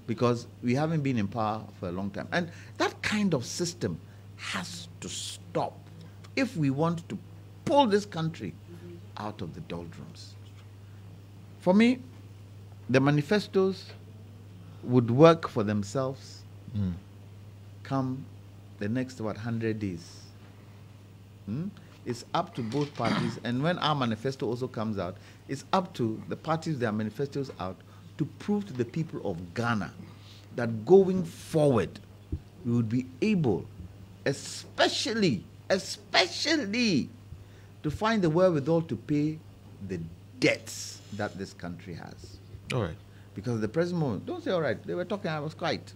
Because we haven't been in power for a long time. And that kind of system has to stop if we want to pull this country out of the doldrums. For me, the manifestos would work for themselves come the next, 100 days. It's up to both parties. And when our manifesto also comes out, it's up to the parties, their manifestos out, to prove to the people of Ghana that going forward, we would be able, especially, to find the wherewithal to pay the debts that this country has. All right. Because at the present moment, don't say all right. They were talking, I was quiet.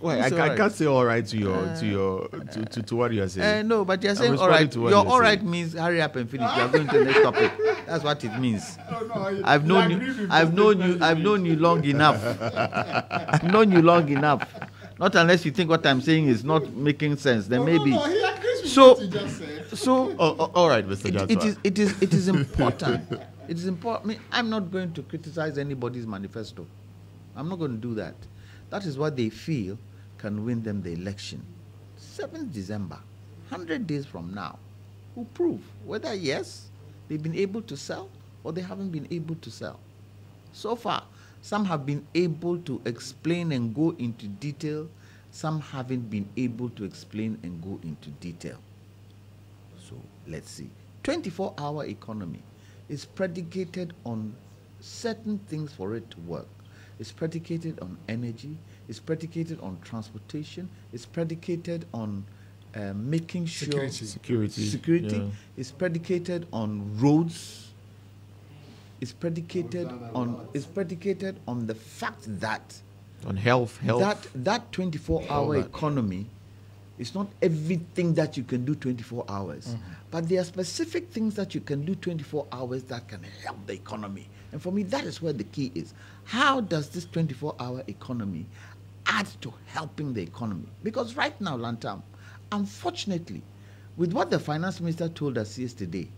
Well, I can't say all right to what you are saying. No, but you're saying all right. Your all right means hurry up and finish. You are going to the next topic. That's what it means. I've known you long enough. I've known you long enough. Not unless you think what I'm saying is not making sense. Then maybe. So, all right, Mr. Johnson. It is important. It is important. I mean, I'm not going to criticize anybody's manifesto. I'm not going to do that. That is what they feel can win them the election. 7th December, 100 days from now, will prove whether, yes, they've been able to sell or they haven't been able to sell. So far, some have been able to explain and go into detail. Some haven't been able to explain and go into detail. So let's see. 24-hour economy is predicated on certain things for it to work. It's predicated on energy. It's predicated on transportation. It's predicated on making sure security. Yeah. It's predicated on roads. It's predicated on the fact that on health. That 24-hour economy is not everything that you can do 24 hours. But there are specific things that you can do 24 hours that can help the economy. And for me, that is where the key is. How does this 24-hour economy add to helping the economy? Because right now, Lantam, unfortunately, with what the finance minister told us yesterday,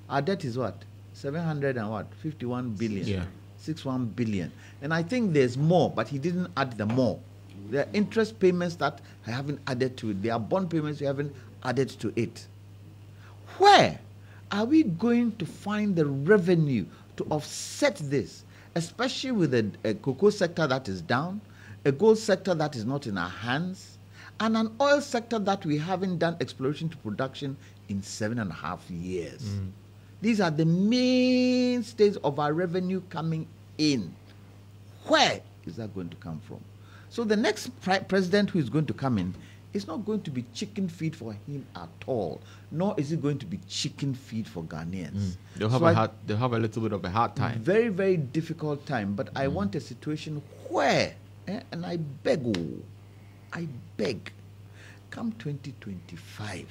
our debt is what? 51 billion. Yeah. 61 billion. And I think there's more, but he didn't add the more. There are interest payments that I haven't added to it. There are bond payments we haven't added to it. Where are we going to find the revenue to offset this, especially with a cocoa sector that is down, a gold sector that is not in our hands, and an oil sector that we haven't done exploration to production in 7.5 years? These are the mainstays of our revenue coming in. Where is that going to come from? So the next president who is going to come in is not going to be chicken feed for him at all, nor is it going to be chicken feed for Ghanaians. They'll have a little bit of a hard time. Very, very difficult time. But I want a situation where, and I beg, come 2025,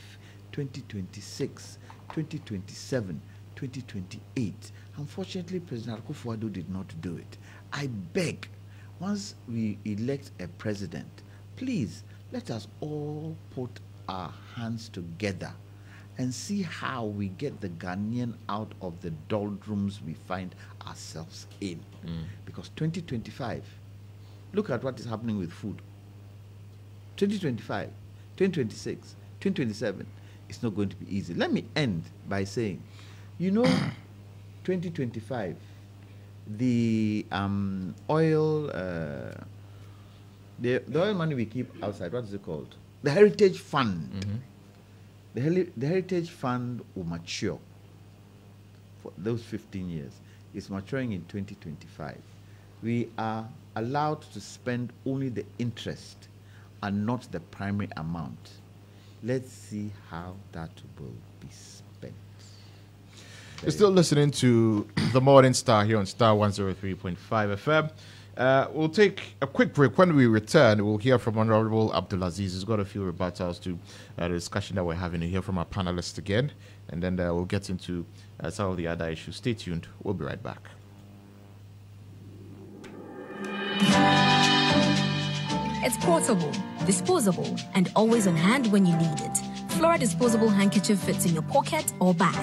2026, 2027, 2028. Unfortunately, President Akufo-Addo did not do it. I beg, once we elect a president, please let us all put our hands together and see how we get the Ghanaian out of the doldrums we find ourselves in. Because 2025, look at what is happening with food. 2025, 2026, 2027, it's not going to be easy. Let me end by saying, 2025, the oil, the oil money we keep outside, what is it called? The Heritage Fund. The Heritage Fund will mature for those 15 years. It's maturing in 2025. We are allowed to spend only the interest and not the primary amount. Let's see how that will be spent. You're still listening to The Morning Star here on Star 103.5 FM. We'll take a quick break. When we return, we'll hear from Honorable Abdulaziz. He's got a few rebuttals to the discussion that we're having, and hear from our panelists again. And then we'll get into some of the other issues. Stay tuned. We'll be right back. It's portable, disposable, and always on hand when you need it. Flora disposable handkerchief fits in your pocket or bag,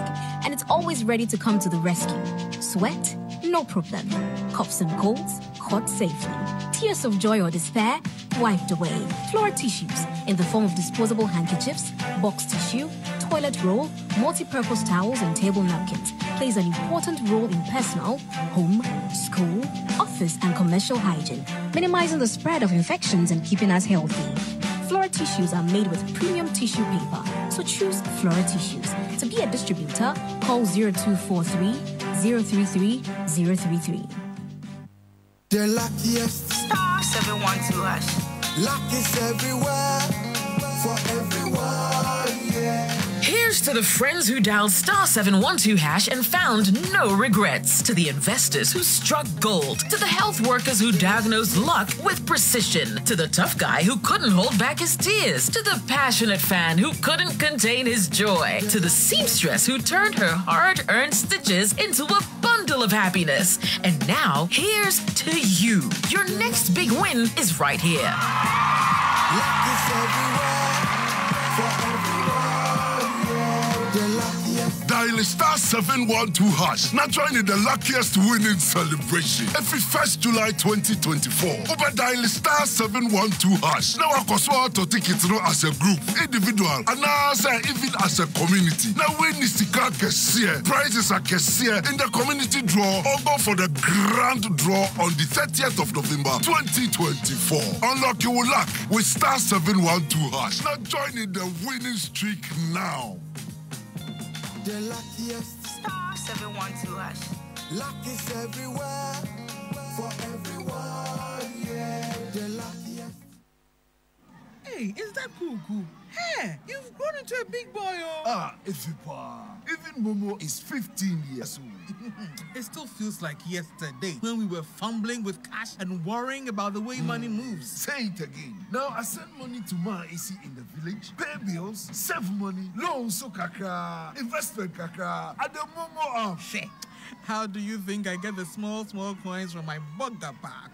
and it's always ready to come to the rescue. Sweat? No problem. Coughs and colds? Caught safely. Tears of joy or despair? Wiped away. Flora tissues in the form of disposable handkerchiefs, box tissue, toilet roll, multi-purpose towels, and table napkins plays an important role in personal, home, school, office, and commercial hygiene, minimizing the spread of infections and keeping us healthy. Flora tissues are made with premium tissue paper, so choose Flora tissues. To be a distributor, call 0243 033 033. The luckiest. Starr 712 hash. Luck is everywhere, for everyone, yeah. Here's to the friends who dialed Starr 712 hash and found no regrets. To the investors who struck gold. To the health workers who diagnosed luck with precision. To the tough guy who couldn't hold back his tears. To the passionate fan who couldn't contain his joy. To the seamstress who turned her hard-earned stitches into a bundle of happiness. And now, here's to you. Your next big win is right here. Luck is everywhere, for everyone, yeah. The luckiest. Dial Starr 712 hash. Now join in the luckiest winning celebration. Every 1st July 2024. Over dial Starr 712 hash. Now I can swear to tickets as a group, individual, and now even as a community. Now win is the car cashier. Prizes are cashier in the community draw or go for the grand draw on the 30th of November 2024. Unlock your luck with Starr 712 hash. Now join in the winning streak now. The luckiest. Starr 712 hash. Luck is everywhere, for everyone, yeah. The luckiest. Hey, is that cool? Hey, you've grown into a big boy, oh. Ah, Ifipa. Even Momo is 15 years old. It still feels like yesterday when we were fumbling with cash and worrying about the way money moves. Say it again. Now I send money to my AC in the village, pay bills, save money, loans so kaka, investment kaka, at the Momo app. Shit. How do you think I get the small coins from my bugger bag?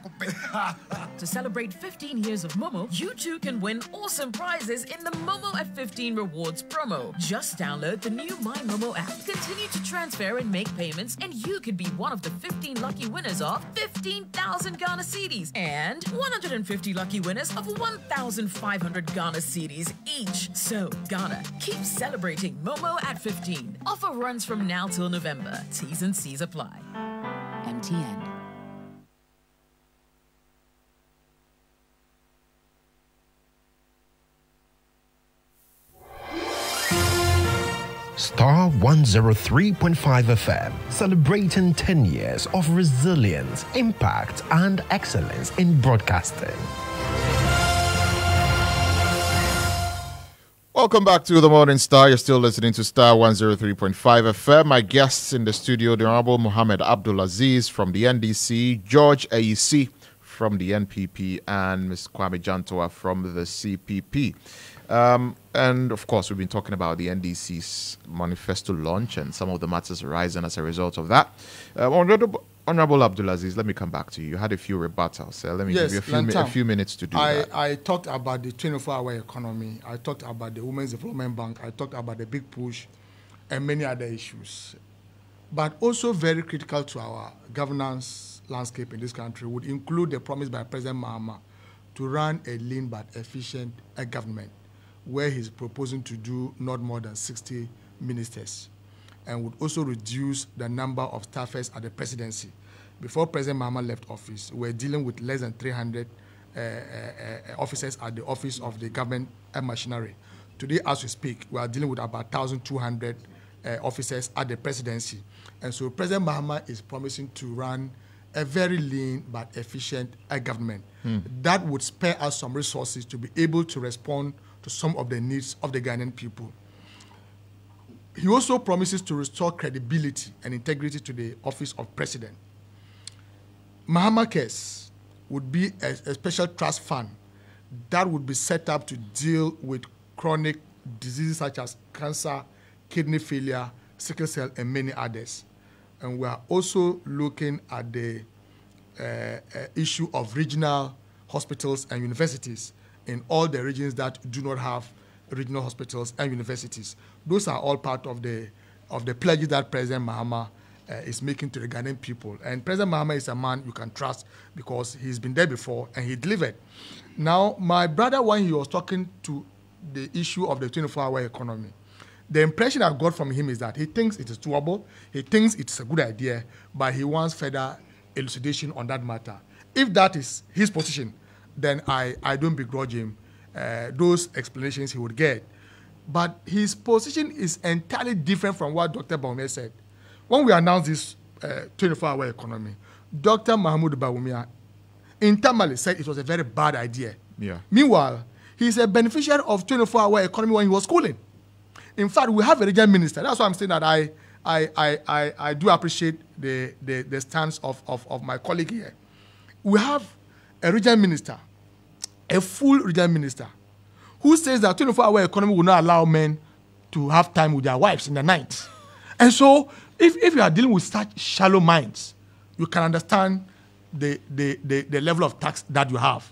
To celebrate 15 years of Momo, you too can win awesome prizes in the Momo at 15 Rewards promo. Just download the new My Momo app, continue to transfer and make payments, and you could be one of the 15 lucky winners of 15,000 Ghana cedis and 150 lucky winners of 1,500 Ghana cedis each. So, Ghana, keep celebrating Momo at 15. Offer runs from now till November. T's and C's apply. MTN. Starr 103.5 FM, celebrating 10 years of resilience, impact, and excellence in broadcasting. Welcome back to the Morning Star. You're still listening to Starr 103.5 FM. My guests in the studio, the Honorable Mohammed Abdulaziz from the NDC, George Ayisi from the NPP, and Ms. Kwame Jantoa from the CPP. And of course, we've been talking about the NDC's manifesto launch and some of the matters arising as a result of that. Honorable Abdulaziz, let me come back to you. You had a few rebuttals. Let me give you a few minutes to do that. I talked about the 24-hour economy. I talked about the Women's Development Bank. I talked about the big push and many other issues. But also very critical to our governance landscape in this country would include the promise by President Mahama to run a lean but efficient government, where he's proposing to do not more than 60 ministers, and would also reduce the number of staffers at the presidency. Before President Mahama left office, we were dealing with less than 300 officers at the office of the government machinery. Today, as we speak, we are dealing with about 1,200 officers at the presidency. And so President Mahama is promising to run a very lean but efficient government. That would spare us some resources to be able to respond to some of the needs of the Ghanaian people. He also promises to restore credibility and integrity to the office of president. Mahama Cares would be a special trust fund that would be set up to deal with chronic diseases such as cancer, kidney failure, sickle cell, and many others. And we are also looking at the issue of regional hospitals and universities in all the regions that do not have regional hospitals and universities. Those are all part of the pledges that President Mahama is making to the Ghanaian people. And President Mahama is a man you can trust because he's been there before and he delivered. Now, my brother, when he was talking to the issue of the 24-hour economy, the impression I got from him is that he thinks it is doable, he thinks it's a good idea, but he wants further elucidation on that matter. If that is his position, then I don't begrudge him those explanations he would get. But his position is entirely different from what Dr. Bawumia said. When we announced this 24-hour economy, Dr. Mahmoud Bawumia internally said it was a very bad idea. Yeah. Meanwhile, he's a beneficiary of 24-hour economy when he was schooling. In fact, we have a regional minister. That's why I'm saying that I do appreciate the stance of my colleague here. We have a regional minister, a full regional minister, who says that 24-hour economy will not allow men to have time with their wives in the night. And so, if you are dealing with such shallow minds, you can understand the level of tax that you have.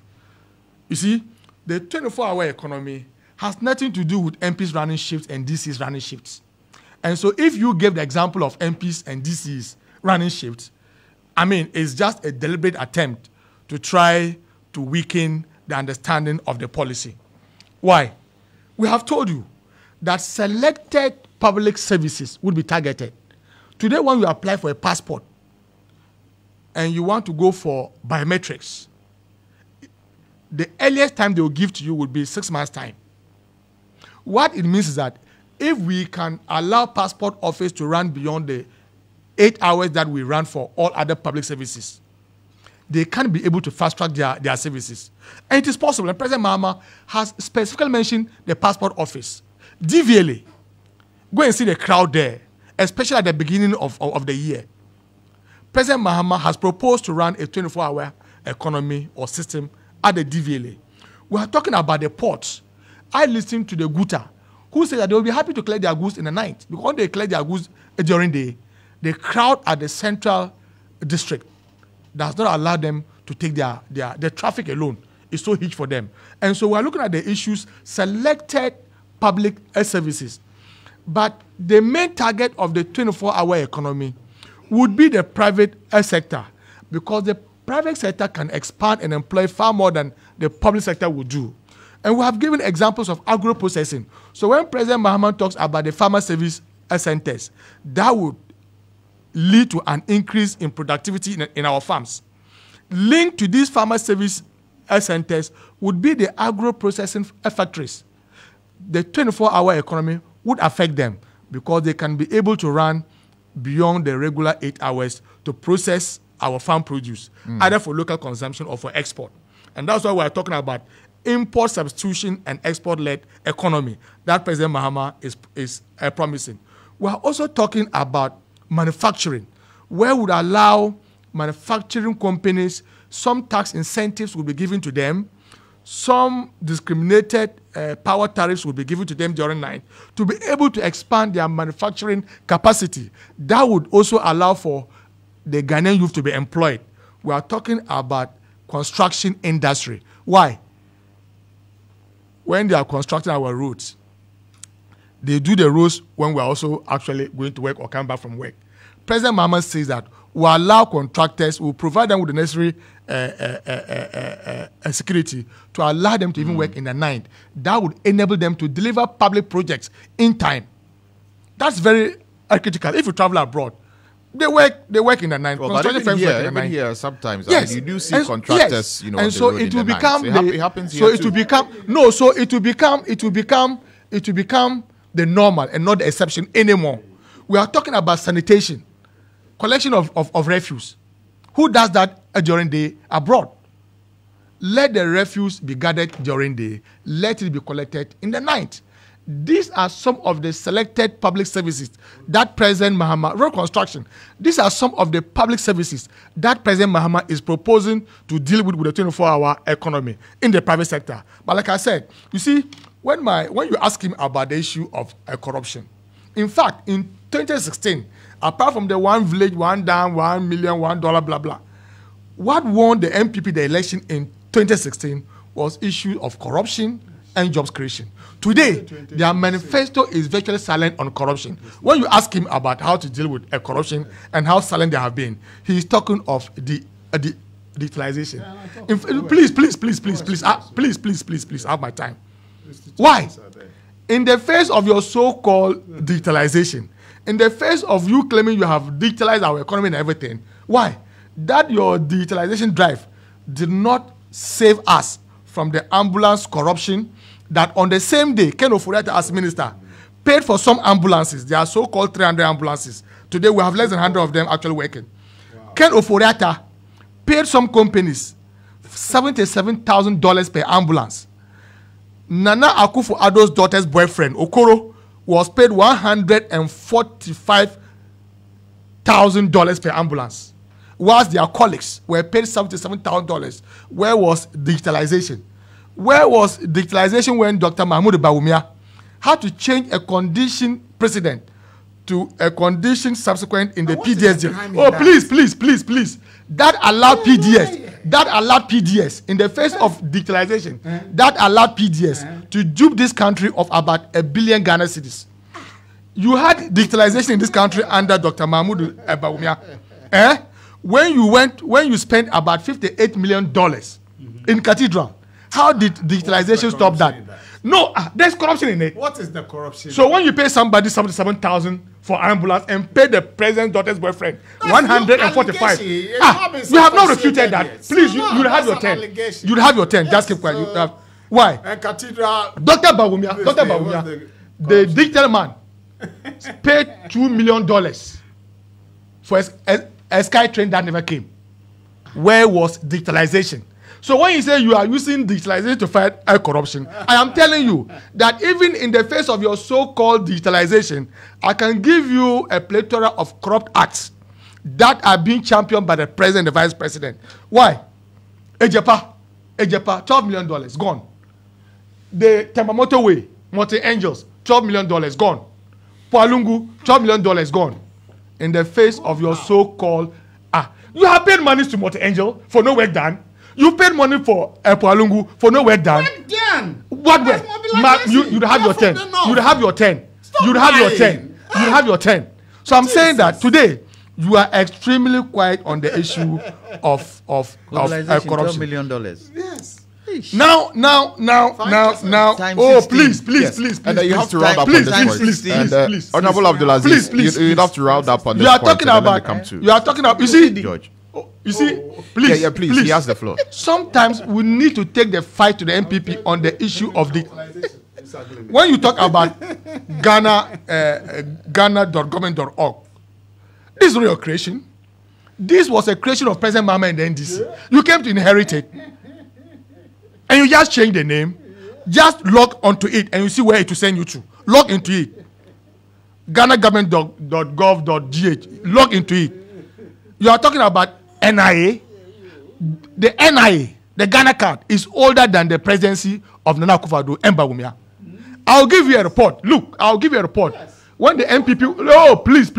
You see, the 24-hour economy has nothing to do with MPs running shifts and DCs running shifts. And so if you gave the example of MPs and DCs running shifts, I mean, it's just a deliberate attempt to try to weaken the understanding of the policy. Why? We have told you that selected public services would be targeted. Today, when you apply for a passport and you want to go for biometrics, the earliest time they will give to you would be 6 months' time. What it means is that if we can allow passport office to run beyond the 8 hours that we run for all other public services, they can't be able to fast-track their services. And it is possible. And President Mahama has specifically mentioned the passport office. DVLA, go and see the crowd there, especially at the beginning of the year. President Mahama has proposed to run a 24-hour economy or system at the DVLA. We are talking about the ports. I listened to the Guta, who said that they will be happy to collect their goods in the night, because when they collect their goods during the day, the crowd at the central district does not allow them to take their traffic alone. It's so huge for them. And so we're looking at the issues, selected public services. But the main target of the 24-hour economy would be the private sector, because the private sector can expand and employ far more than the public sector would do. And we have given examples of agro-processing. So when President Mahama talks about the farmer service centers, that would lead to an increase in productivity in our farms. Linked to these farmer service centers would be the agro-processing factories. The 24-hour economy would affect them because they can be able to run beyond the regular 8 hours to process our farm produce, either for local consumption or for export. And that's why we're talking about import substitution and export-led economy that President Mahama is promising. We're also talking about manufacturing, where would allow manufacturing companies, some tax incentives will be given to them, some discriminated power tariffs will be given to them during night to be able to expand their manufacturing capacity. That would also allow for the Ghanaian youth to be employed. We are talking about construction industry. Why? When they are constructing our roads, they do the roads when we are also actually going to work or come back from work. President Mahama says that we allow contractors, we provide them with the necessary security to allow them to even work in the night. That would enable them to deliver public projects in time. That's very critical. If you travel abroad, they work in the night. Well, but even here, sometimes yes. You do see contractors, yes. You know, and so it will become it happens here too. It will become the normal and not the exception anymore. We are talking about sanitation, collection of refuse. Who does that during the day abroad? Let the refuse be gathered during the day. Let it be collected in the night. These are some of the selected public services that President Mahama, road construction, these are some of the public services that President Mahama is proposing to deal with the 24-hour economy in the private sector. But like I said, you see, when you ask him about the issue of corruption, in fact, in 2016, apart from the one village, one dam, $1 million, $1, blah, blah, what won the MPP the election in 2016 was issue of corruption, and jobs creation. Today, their manifesto is virtually silent on corruption. When you ask him about how to deal with corruption and how silent they have been, he is talking of the digitalization. Please, have my time. Why? In the face of your so-called digitalization, in the face of you claiming you have digitalized our economy and everything, why? That your digitalization drive did not save us from the ambulance corruption that on the same day, Ken Oforiatta as minister paid for some ambulances. There are so-called 300 ambulances. Today we have less than 100 of them actually working. Wow. Ken Oforiatta paid some companies $77,000 per ambulance. Nana Akufo-Addo's daughter's boyfriend, Okoro, was paid $145,000 per ambulance, whilst their colleagues were paid $77,000. Where was digitalization? Where was digitalization when Dr. Mahmoud Bawumia had to change a condition precedent to a condition subsequent in the PDS? Please. That allowed PDS. That allowed PDS in the face of digitalization. That allowed PDS to dupe this country of about 1 billion Ghana cedis. You had digitalization in this country under Dr. Mahmoud Bawumia. When you spent about $58 million in Cathedral, how did digitalization stop that? No, there's corruption in it. What is the corruption? So when you pay somebody $77,000 for ambulance and pay the president's daughter's boyfriend $145, you have not refuted that. Please, you have your 10. You have your 10. Just keep quiet. Why? And Cathedral. Dr. Bawumia, the digital man, paid $2 million for a sky train that never came. Where was digitalization? So when you say you are using digitalization to fight corruption, I am telling you that even in the face of your so-called digitalization, I can give you a plethora of corrupt acts that are being championed by the president and the vice president. Why? Ejepa, $12 million, gone. The Tamamoto Way, Multi-Angels, $12 million, gone. Pualungu, $12 million, gone. In the face of your so-called, you have paid money to Multi-Angel for no work done. You paid money for Pualungu for no work done. Work done. What work? You'd have your 10. You'd have your 10. You'd have your 10. You'd have your 10. So I'm saying that today you are extremely quiet on the issue of corruption. $12 million. Yes. Now. Oh, please. And you have to round up on this point. Please. Honorable Abdulaziz, you'd have to round up on this point. You are talking about. You see, George. You see, please. Yeah, please. He has the floor. Sometimes we need to take the fight to the MPP on the issue of the. When you talk about Ghana.government.org, this is not your creation. This was a creation of President Mahama and the NDC. You came to inherit it, and you just change the name. Just log onto it, and you see where it will send you to. Log into it. GhanaGovernment.gov.gh. Log into it. You are talking about NIA. The NIA, the Ghana card, is older than the presidency of Nana Akufo-Addo and Bawumia. I'll give you a report. Look, I'll give you a report. Yes. When the MPP, please,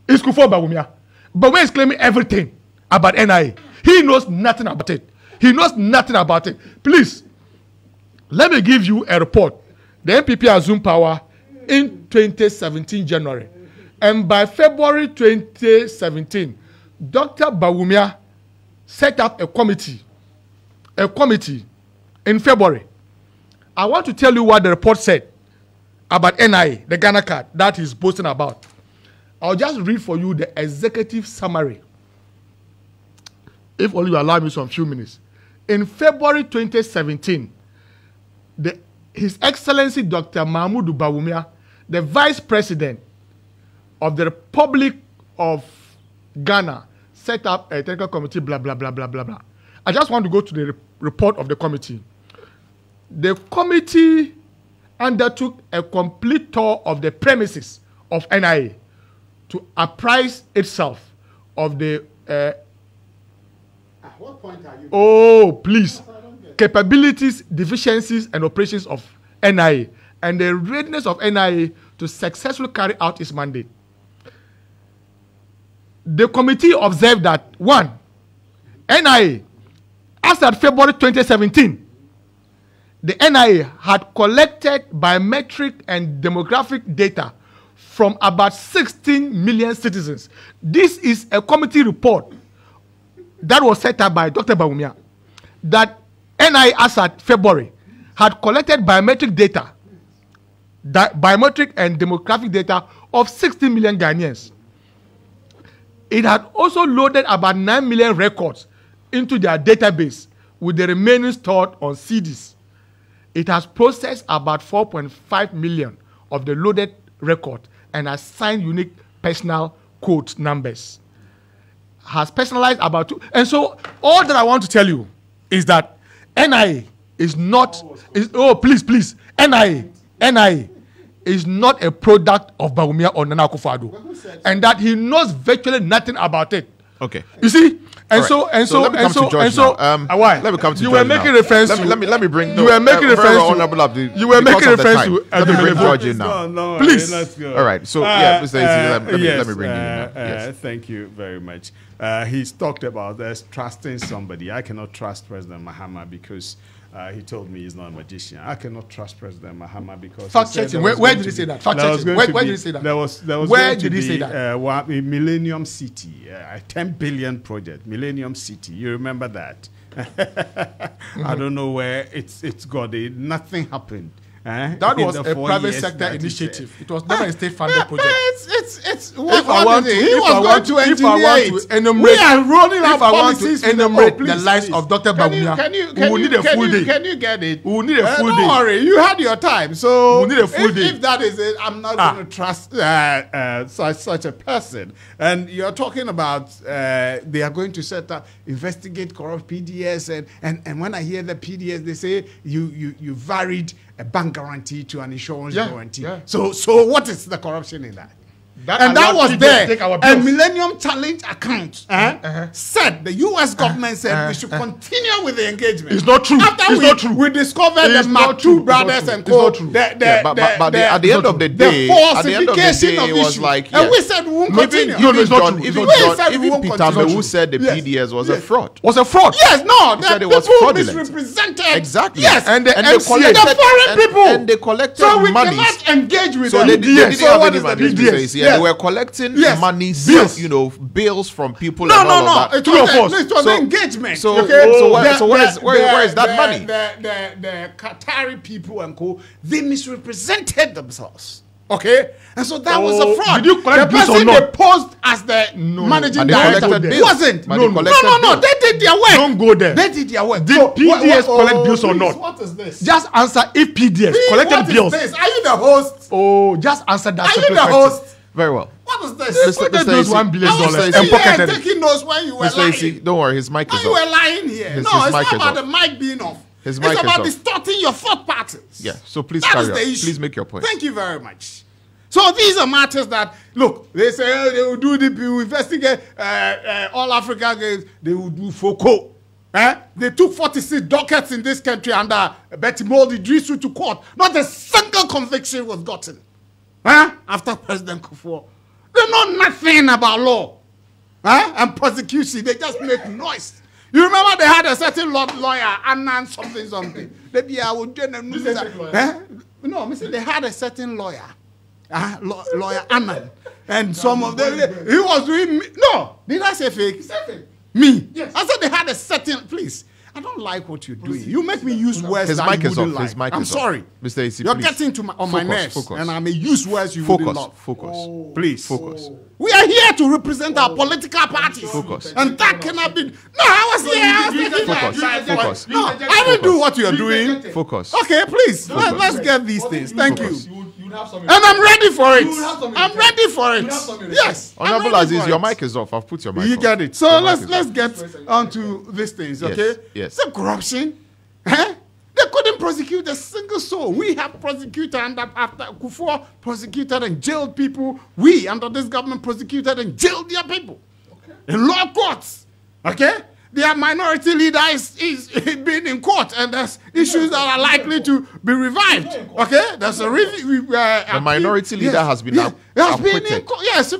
it's Kufuor Bawumia. Bawumia is claiming everything about NIA. He knows nothing about it. Please, let me give you a report. The MPP assumed power in 2017 January. And by February 2017, Dr. Bawumia set up a committee in February. I want to tell you what the report said about NIA, the Ghana card that he's boasting about. I'll just read for you the executive summary. If only you allow me some few minutes. In February 2017, His Excellency Dr. Mahmoud Bawumia, the Vice President of the Republic of Ghana, set up a technical committee, blah, blah, blah, blah, blah, blah. I just want to go to the report of the committee. The committee undertook a complete tour of the premises of NIA to apprise itself of the what point are you? Oh, please. Capabilities, deficiencies, and operations of NIA and the readiness of NIA to successfully carry out its mandate. The committee observed that 1. NIA, as at February 2017, the NIA had collected biometric and demographic data from about 16 million citizens. This is a committee report that was set up by Dr. Bawumia, that NIA as at February had collected biometric data, biometric and demographic data of 16 million Ghanaians. It had also loaded about 9 million records into their database, with the remaining stored on CDs. It has processed about 4.5 million of the loaded record and assigned unique personal code numbers. Has personalized about two. And so all that I want to tell you is that NIA is not, please, NIA is not a product of Bawumia or Nana Akufo-Addo, and that he knows virtually nothing about it. Okay. You see? And right. so let me come to George now. Why? Let me come to you George were making now. reference Let me bring. You were making reference to. You were making reference to. Let me bring George in now. No, please. Let's go. All right. So Mr. let me bring you in now. Yes. Thank you very much. He's talked about us trusting somebody. I cannot trust President Mahama because he told me he's not a magician. I cannot trust President Mahama because fact checking. Where did he say that? Fact checking. Where did he say that? There was where did he say that? A Millennium City, a 10 billion project, Millennium City. You remember that? I don't know where it's got. Nothing happened. That was a private sector initiative. It was never a state-funded project. He was going to engineer it. We are rolling out policies. If I want to enumerate the lives of Dr. Bawumia, we will need a full day. Can you get it? We will need a full day. Don't worry, you had your time. So we need a full day. If that is it, I'm not going to trust such a person. And you're talking about they are going to set up, investigate corrupt PDS, and when I hear the PDS, they say you varied a bank guarantee to an insurance guarantee. Yeah. So what is the corruption in that? That was there. A Millennium Challenge account said, the U.S. government said we should continue with the engagement. It's not true. After we discovered the Matu brothers and co. But at the end of the day, it was like, and we said we won't continue. Even Peter Mbewu said the PDS was a fraud. Was a fraud? Yes, no. He said it was fraudulent. Misrepresented. Exactly. Yes, and the foreign people. And they collected so we money. cannot engage with them. They didn't have any money. They were collecting money, bills from people. No. It was an engagement. So where is that money? The Qatari people and co. They misrepresented themselves. Okay, and so that was a fraud. Did you collect the person they posed as the managing director wasn't. No. They did their work. Don't go there. They did their work. Did PDS collect bills or not? What is this? Just answer if PDS collected bills. What is this? Are you the host? Oh, just answer that. Are you the host? Very well. What is this? Mr. $1 billion and pocketed it. Taking notes when you were lying. Don't worry, his mic is off. You were lying here. No, it's not about the mic being off. His mic is off. It's about distorting your thought patterns. Yeah, so please carry on. Please make your point. Thank you very much. So these are matters that, look, they say they will do the investigate all Africa games, they will do FOCO. They took 46 dockets in this country under Betty Moldy, Drisu to court. Not a single conviction was gotten. After President Kufuor. They know nothing about law. And prosecution. They just make noise. You remember they had a certain lawyer, Annan something. Maybe I would do No, they had a certain lawyer. Lawyer Annan. And some of them, he was doing, no, did I say fake? Me? Yes. I said they had a certain, please. I don't like what you're doing. You make me use words his that mic you is wouldn't off. like. His mic I'm is sorry. Off. Mr. AC, you're please. getting on my nerves, and I may use words you wouldn't love. Focus. Please. Focus. We are here to represent our political parties. Focus. And that cannot be. No, I was here. Focus. No, I didn't do what you are doing. Focus. Okay, please. Let's get these things. Thank you. And I'm ready for it. I'm ready for it. Yes. Honorable Aziz, your mic is off. I've put your mic on. You get it. So let's get onto these things, okay? Yes. The corruption. They couldn't prosecute a single soul. We have prosecuted after Kufuor prosecuted and jailed people. We, under this government, prosecuted and jailed their people. In law courts. Okay? their minority leader is being in court, and there's issues that are likely to be revived. Okay, there's a review. The minority leader has been acquitted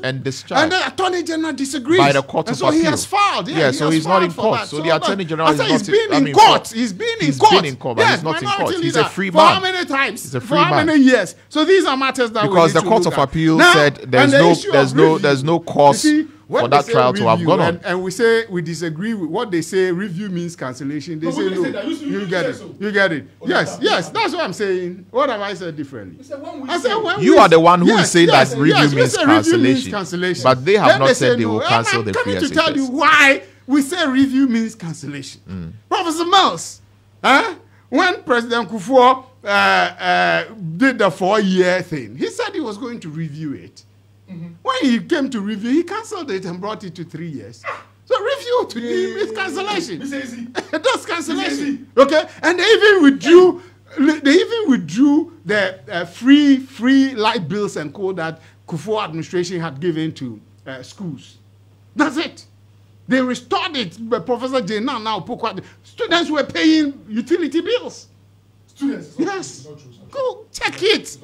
and discharged. And the Attorney General disagrees. By the Court of so Appeal. he has filed. Yeah, so he's not in court. So the Attorney General is not he's been in court. He's been in court. But he's not in court. He's a free man. For how many times? He's a free man. For how many years? So these are matters that because we need the Court of Appeal said there's no cause for that trial to have gone on. And we say we disagree with what they say. Review means cancellation. They say no. You get it. You get it. Yes, that's what I'm saying. What have I said differently? I said you are the one who is saying that review means cancellation. But they have not said they will cancel the free SHS. I'm coming to tell you why we say review means cancellation. Professor Mills, when President Kufuor did the 4-year thing, he said he was going to review it. When he came to review, he cancelled it and brought it to 3 years. So review to him is cancellation. That's cancellation. Okay, and they even withdrew. The free light bills and co that Kufuor administration had given to schools. That's it. They restored it. But Professor Jena now students were paying utility bills. Students? Yes. Go check it.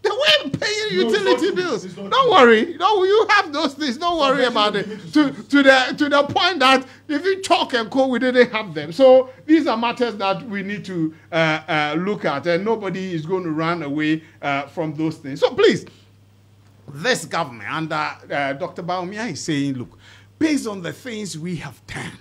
They were paying utility bills. Don't worry. No, you have those things. Don't worry about it. To the point that if you talk and co, we didn't have them. So these are matters that we need to look at, and nobody is going to run away from those things. So please, this government under Dr. Bawumia is saying, look, based on the things we have done,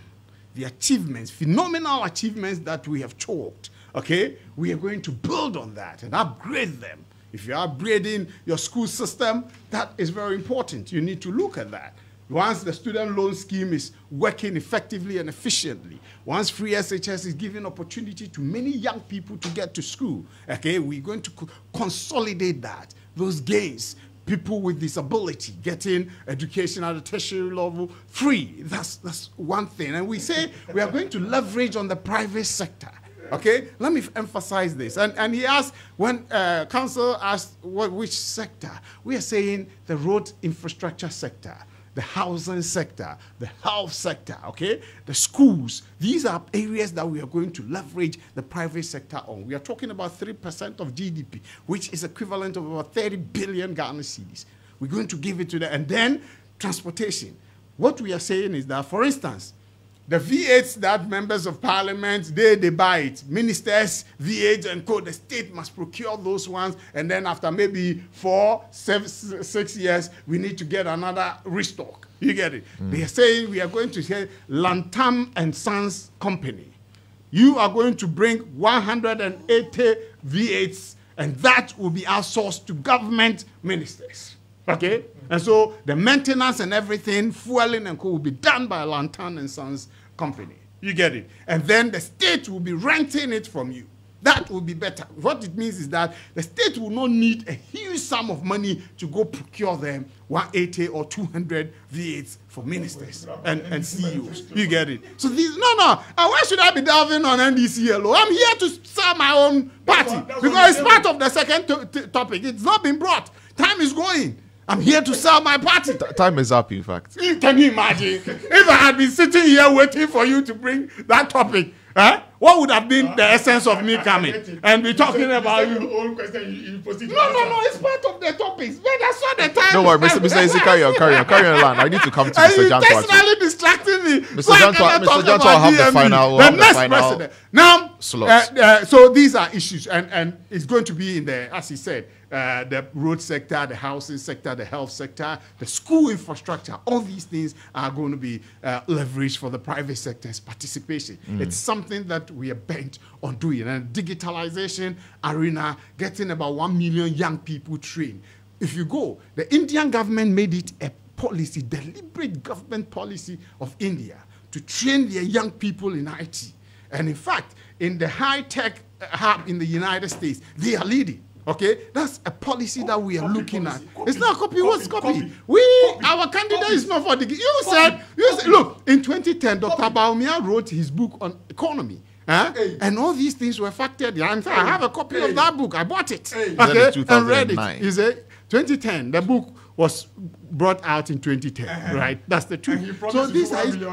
the achievements, phenomenal achievements that we have chalked, okay, we are going to build on that and upgrade them. If you're upgrading your school system, that is very important. You need to look at that. Once the student loan scheme is working effectively and efficiently, once free SHS is giving opportunity to many young people to get to school, okay, we're going to consolidate that, those gains. People with disability getting education at the tertiary level free. That's one thing. And we say we are going to leverage on the private sector. Okay, let me emphasize this. And he asked, when council asked which sector, we are saying the road infrastructure sector, the housing sector, the health sector, okay, the schools. These are areas that we are going to leverage the private sector on. We are talking about 3% of GDP, which is equivalent of about 30 billion Ghana cedis. We're going to give it to them. And then transportation. What we are saying is that, for instance, the V8s that members of parliament, they buy it. Ministers, V8 and co, the state must procure those ones. And then after maybe 4, 6 years, we need to get another restock. You get it? They are saying we are going to say Lantam and Sons Company. You are going to bring 180 V8s, and that will be outsourced to government ministers. Okay? And so the maintenance and everything, fueling and co, will be done by Lantan and Sons Company. You get it? And then the state will be renting it from you. That will be better. What it means is that the state will not need a huge sum of money to go procure them 180 or 200 V8s for ministers and CEOs. You get it? So these, no. And why should I be delving on NDCLO? I'm here to sell my own party because it's part of the second topic. It's not been brought. Time is going. I'm here to sell my party. Time is up, in fact. Can you imagine? If I had been sitting here waiting for you to bring that topic, what would have been the essence of me coming and be talking about you? No, it's part of the topics. But that's not the time. Don't worry, Mr. Isi, carry on, land. I need to come to Mr. Janto. You're personally distracting me. Mr. Janto will have the final. The next president. Now, so these are issues, and it's going to be in the, as he said, the road sector, the housing sector, the health sector, the school infrastructure. All these things are going to be leveraged for the private sector's participation. It's something that we are bent on doing. And digitalization arena, getting about 1 million young people trained. If you go, the Indian government made it a policy, deliberate government policy of India to train their young people in IT. And in fact, in the high-tech hub in the United States, they are leading. Okay, that's a policy that we are looking at. It's not a copy. What's copy? Our candidate is not for the. You said, look, in 2010, Dr. Bawumia wrote his book on economy. And all these things were factored in. I have a copy of that book. I bought it. Okay, and read it. He said, 2010, the book was brought out in 2010, right? That's the truth. So this is the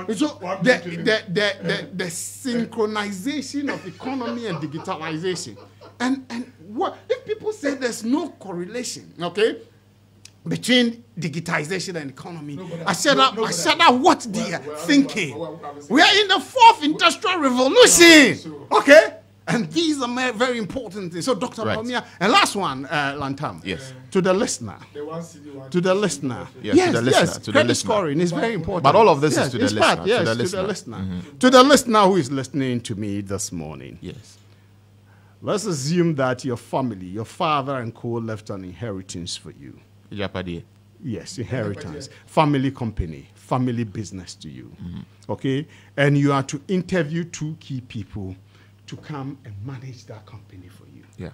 synchronization of economy and digitalization. And what if people say there's no correlation, okay, between digitization and economy? I said that what they are thinking. We are in the 4th industrial revolution, okay? And these are very important things. So, Dr. Bawumia, and last one, Lantam. Yes. To the listener. To the listener. Yes, to the listener. To the credit listener. scoring is very important. But all of this is to the listener. Yes, to the listener. Mm-hmm. To the listener who is listening to me this morning. Yes. Let's assume that your family, your father and co left an inheritance for you. Japadi. Yes, inheritance. Family company, family business to you. Okay? And you are to interview 2 key people to come and manage that company for you. Yeah.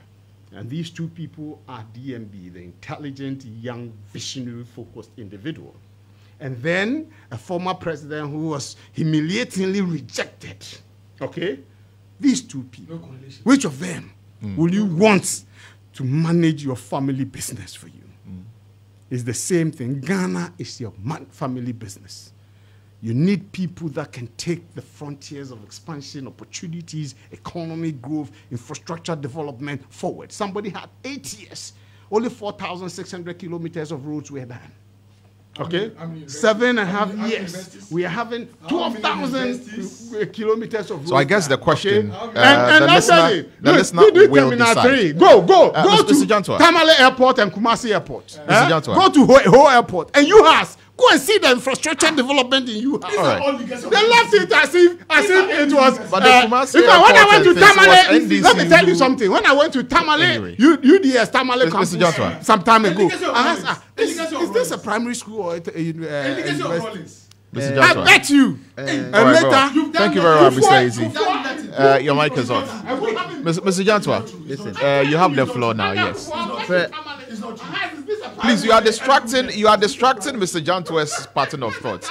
And these 2 people are DMB, the intelligent, young, visionary, focused individual. And then a former president who was humiliatingly rejected. Okay? These 2 people. No correlation. Which of them will you want to manage your family business for you? It's the same thing. Ghana is your family business. You need people that can take the frontiers of expansion, opportunities, economy growth, infrastructure development forward. Somebody had 8 years. Only 4,600 kilometers of roads were done. Okay? 7.5 years. We are having 12,000 kilometers of roads. So I guess the question, and the listener will decide. 3. Go to Mr. Jantua. Tamale Airport and Kumasi Airport. Mr. Jantua. Go to Ho Airport. And UHAS. Go and see the infrastructure development in UHAS. All right. They left it as if it was. But the Kumasi when I went to Airport Tamale, let me tell you something. When I went to Tamale, Anyway. UDS Tamale campus Mr. Jantua. some time ago, I asked, is this a primary school or a university? Mr. I Jantua. bet you. All And right, later, thank you very much, Mr. Easy. Your mic is off. Mr. Jantua, Listen. You have the floor now, yes. Please, you are distracting Mr. Jantua's pattern of thought.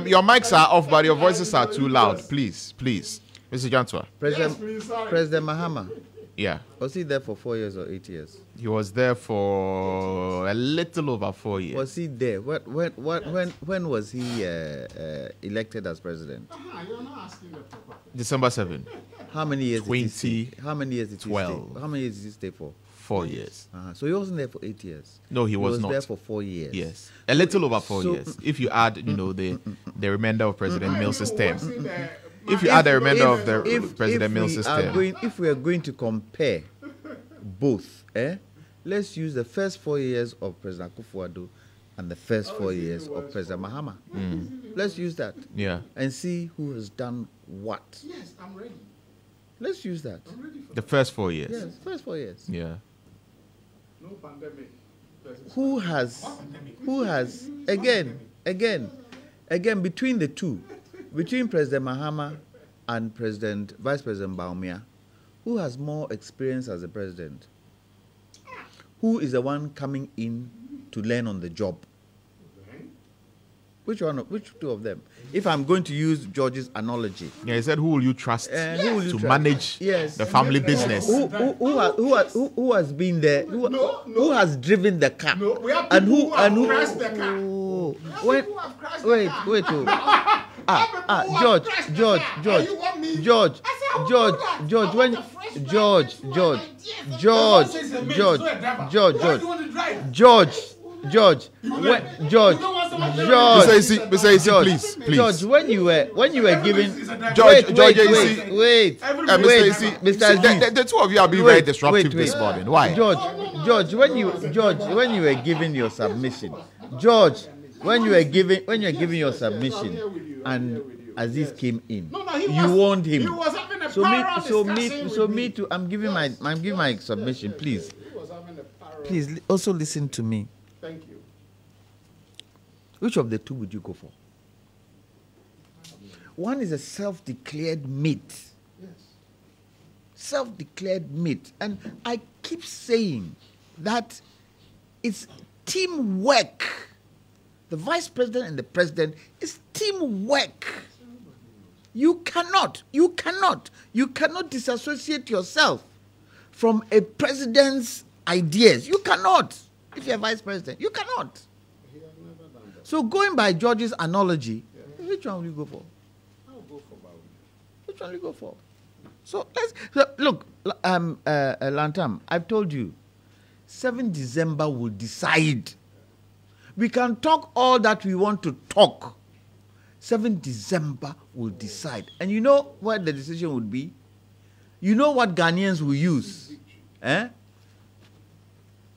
Your mics are off, but your voices are too loud. Please. Mr. Jantua. President Mahama. Yeah. Was he there for 4 years or 8 years? He was there for a little over 4 years. Was he there? When was he elected as president? December 7. How many years? 20. How many years did he 12. stay? How many years did he stay for? 4 years. So he wasn't there for 8 years. No, he was not. not. There for 4 years. Yes, a little over 4 years. If you add, the remainder of President Mill's term. If you add the remainder of the President Mill's term. If we are going to compare both, let's use the first 4 years of President Akufo-Addo and the first 4 years of President Mahama. Let's use that. Yeah. And see who has done what. Yes, I'm ready. Let's use that. The first 4 years. Yes, first 4 years. Yeah. No pandemic. Who has again between the two, between President Mahama and Vice President Bawumia, who has more experience as a president? Who is the one coming in to learn on the job? Which two of them? If I'm going to use George's analogy. Yeah, he said, who will you trust to trust? manage the family business? Who has been there? Who has driven the car? And who crashed the car? Wait. George, Mr. AC, please. George, when you were given Mr. AC, the two of you are being very disruptive this morning. Why? George, when you were giving your submission, when you were giving your submission, and Aziz came in, you warned him. So me too. I'm giving my submission. Please also listen to me. Thank you. Which of the two would you go for? One is a self-declared mate. Yes. Self-declared mate. And I keep saying that it's teamwork. The vice president and the president is teamwork. You cannot disassociate yourself from a president's ideas. You cannot. if you're vice president. You cannot. So going by George's analogy, which one will you go for? I'll go for Bawumia. Which one will you go for? So look, Lantam, I've told you, 7 December will decide. We can talk all that we want to talk. 7 December will decide. And you know what the decision would be? You know what Ghanaians will use?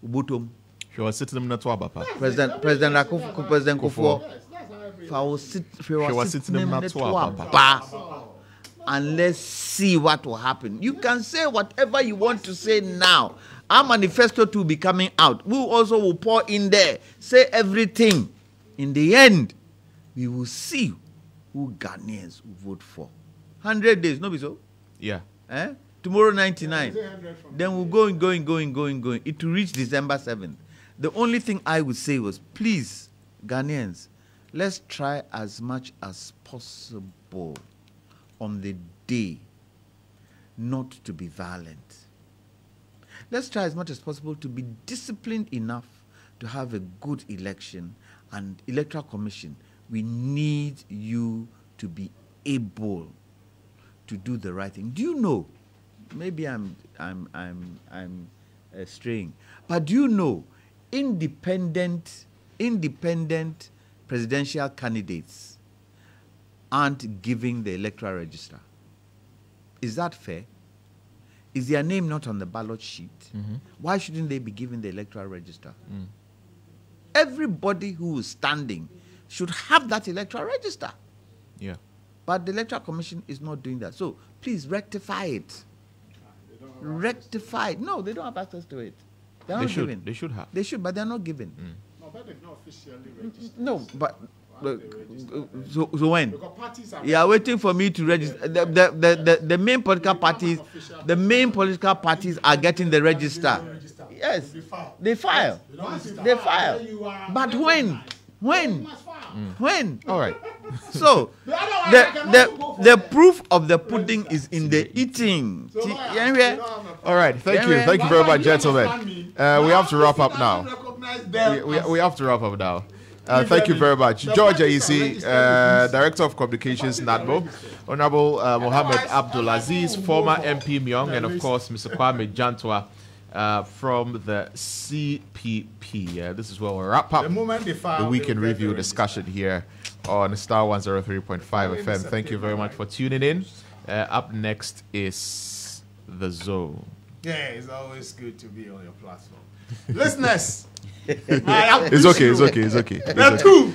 Ubutum. She was sitting in the Papa. President Kufuor. She was sitting in the and let's see what will happen. You can say whatever you want to say now. Our manifesto to be coming out. We also will pour in there, say everything. In the end, we will see who Ghanaians will vote for. 100 days, no be so? Yeah. Tomorrow 99. Then we'll go. It will reach December 7th. The only thing I would say was, please, Ghanaians, let's try as much as possible on the day not to be violent. Let's try as much as possible to be disciplined enough to have a good election. And Electoral Commission, we need you to be able to do the right thing. Do you know? Maybe I'm straying, but do you know independent presidential candidates aren't giving the electoral register? Is that fair? Is their name not on the ballot sheet? Mm-hmm. Why shouldn't they be given the electoral register? Mm. Everybody who is standing should have that electoral register. Yeah. But the Electoral Commission is not doing that. So please rectify it. Rectify it. No, they don't have access to it. They're not giving. They should have. They should, but they're not giving. No, but they've not officially registered. No, but so when? You are waiting for me to register. The main political parties are getting the register. Yes, they file. They file. But when? When? All right. So the proof of the pudding is in the eating. All right. Thank you very much, gentlemen. We have to wrap up now. We have to wrap up now. Thank you very much. Georgia Isi, Director of Communications, NADMO, Honorable Mohammed Abdulaziz, former MP Myong, and of course, Mr. Kwame Jantwa from the CPP. This is where we'll wrap up the weekend review discussion here on Star 103.5 FM. Thank you very much for tuning in. Up next is The Zone. Yeah, it's always good to be on your platform. Listeners, it's okay. There are two.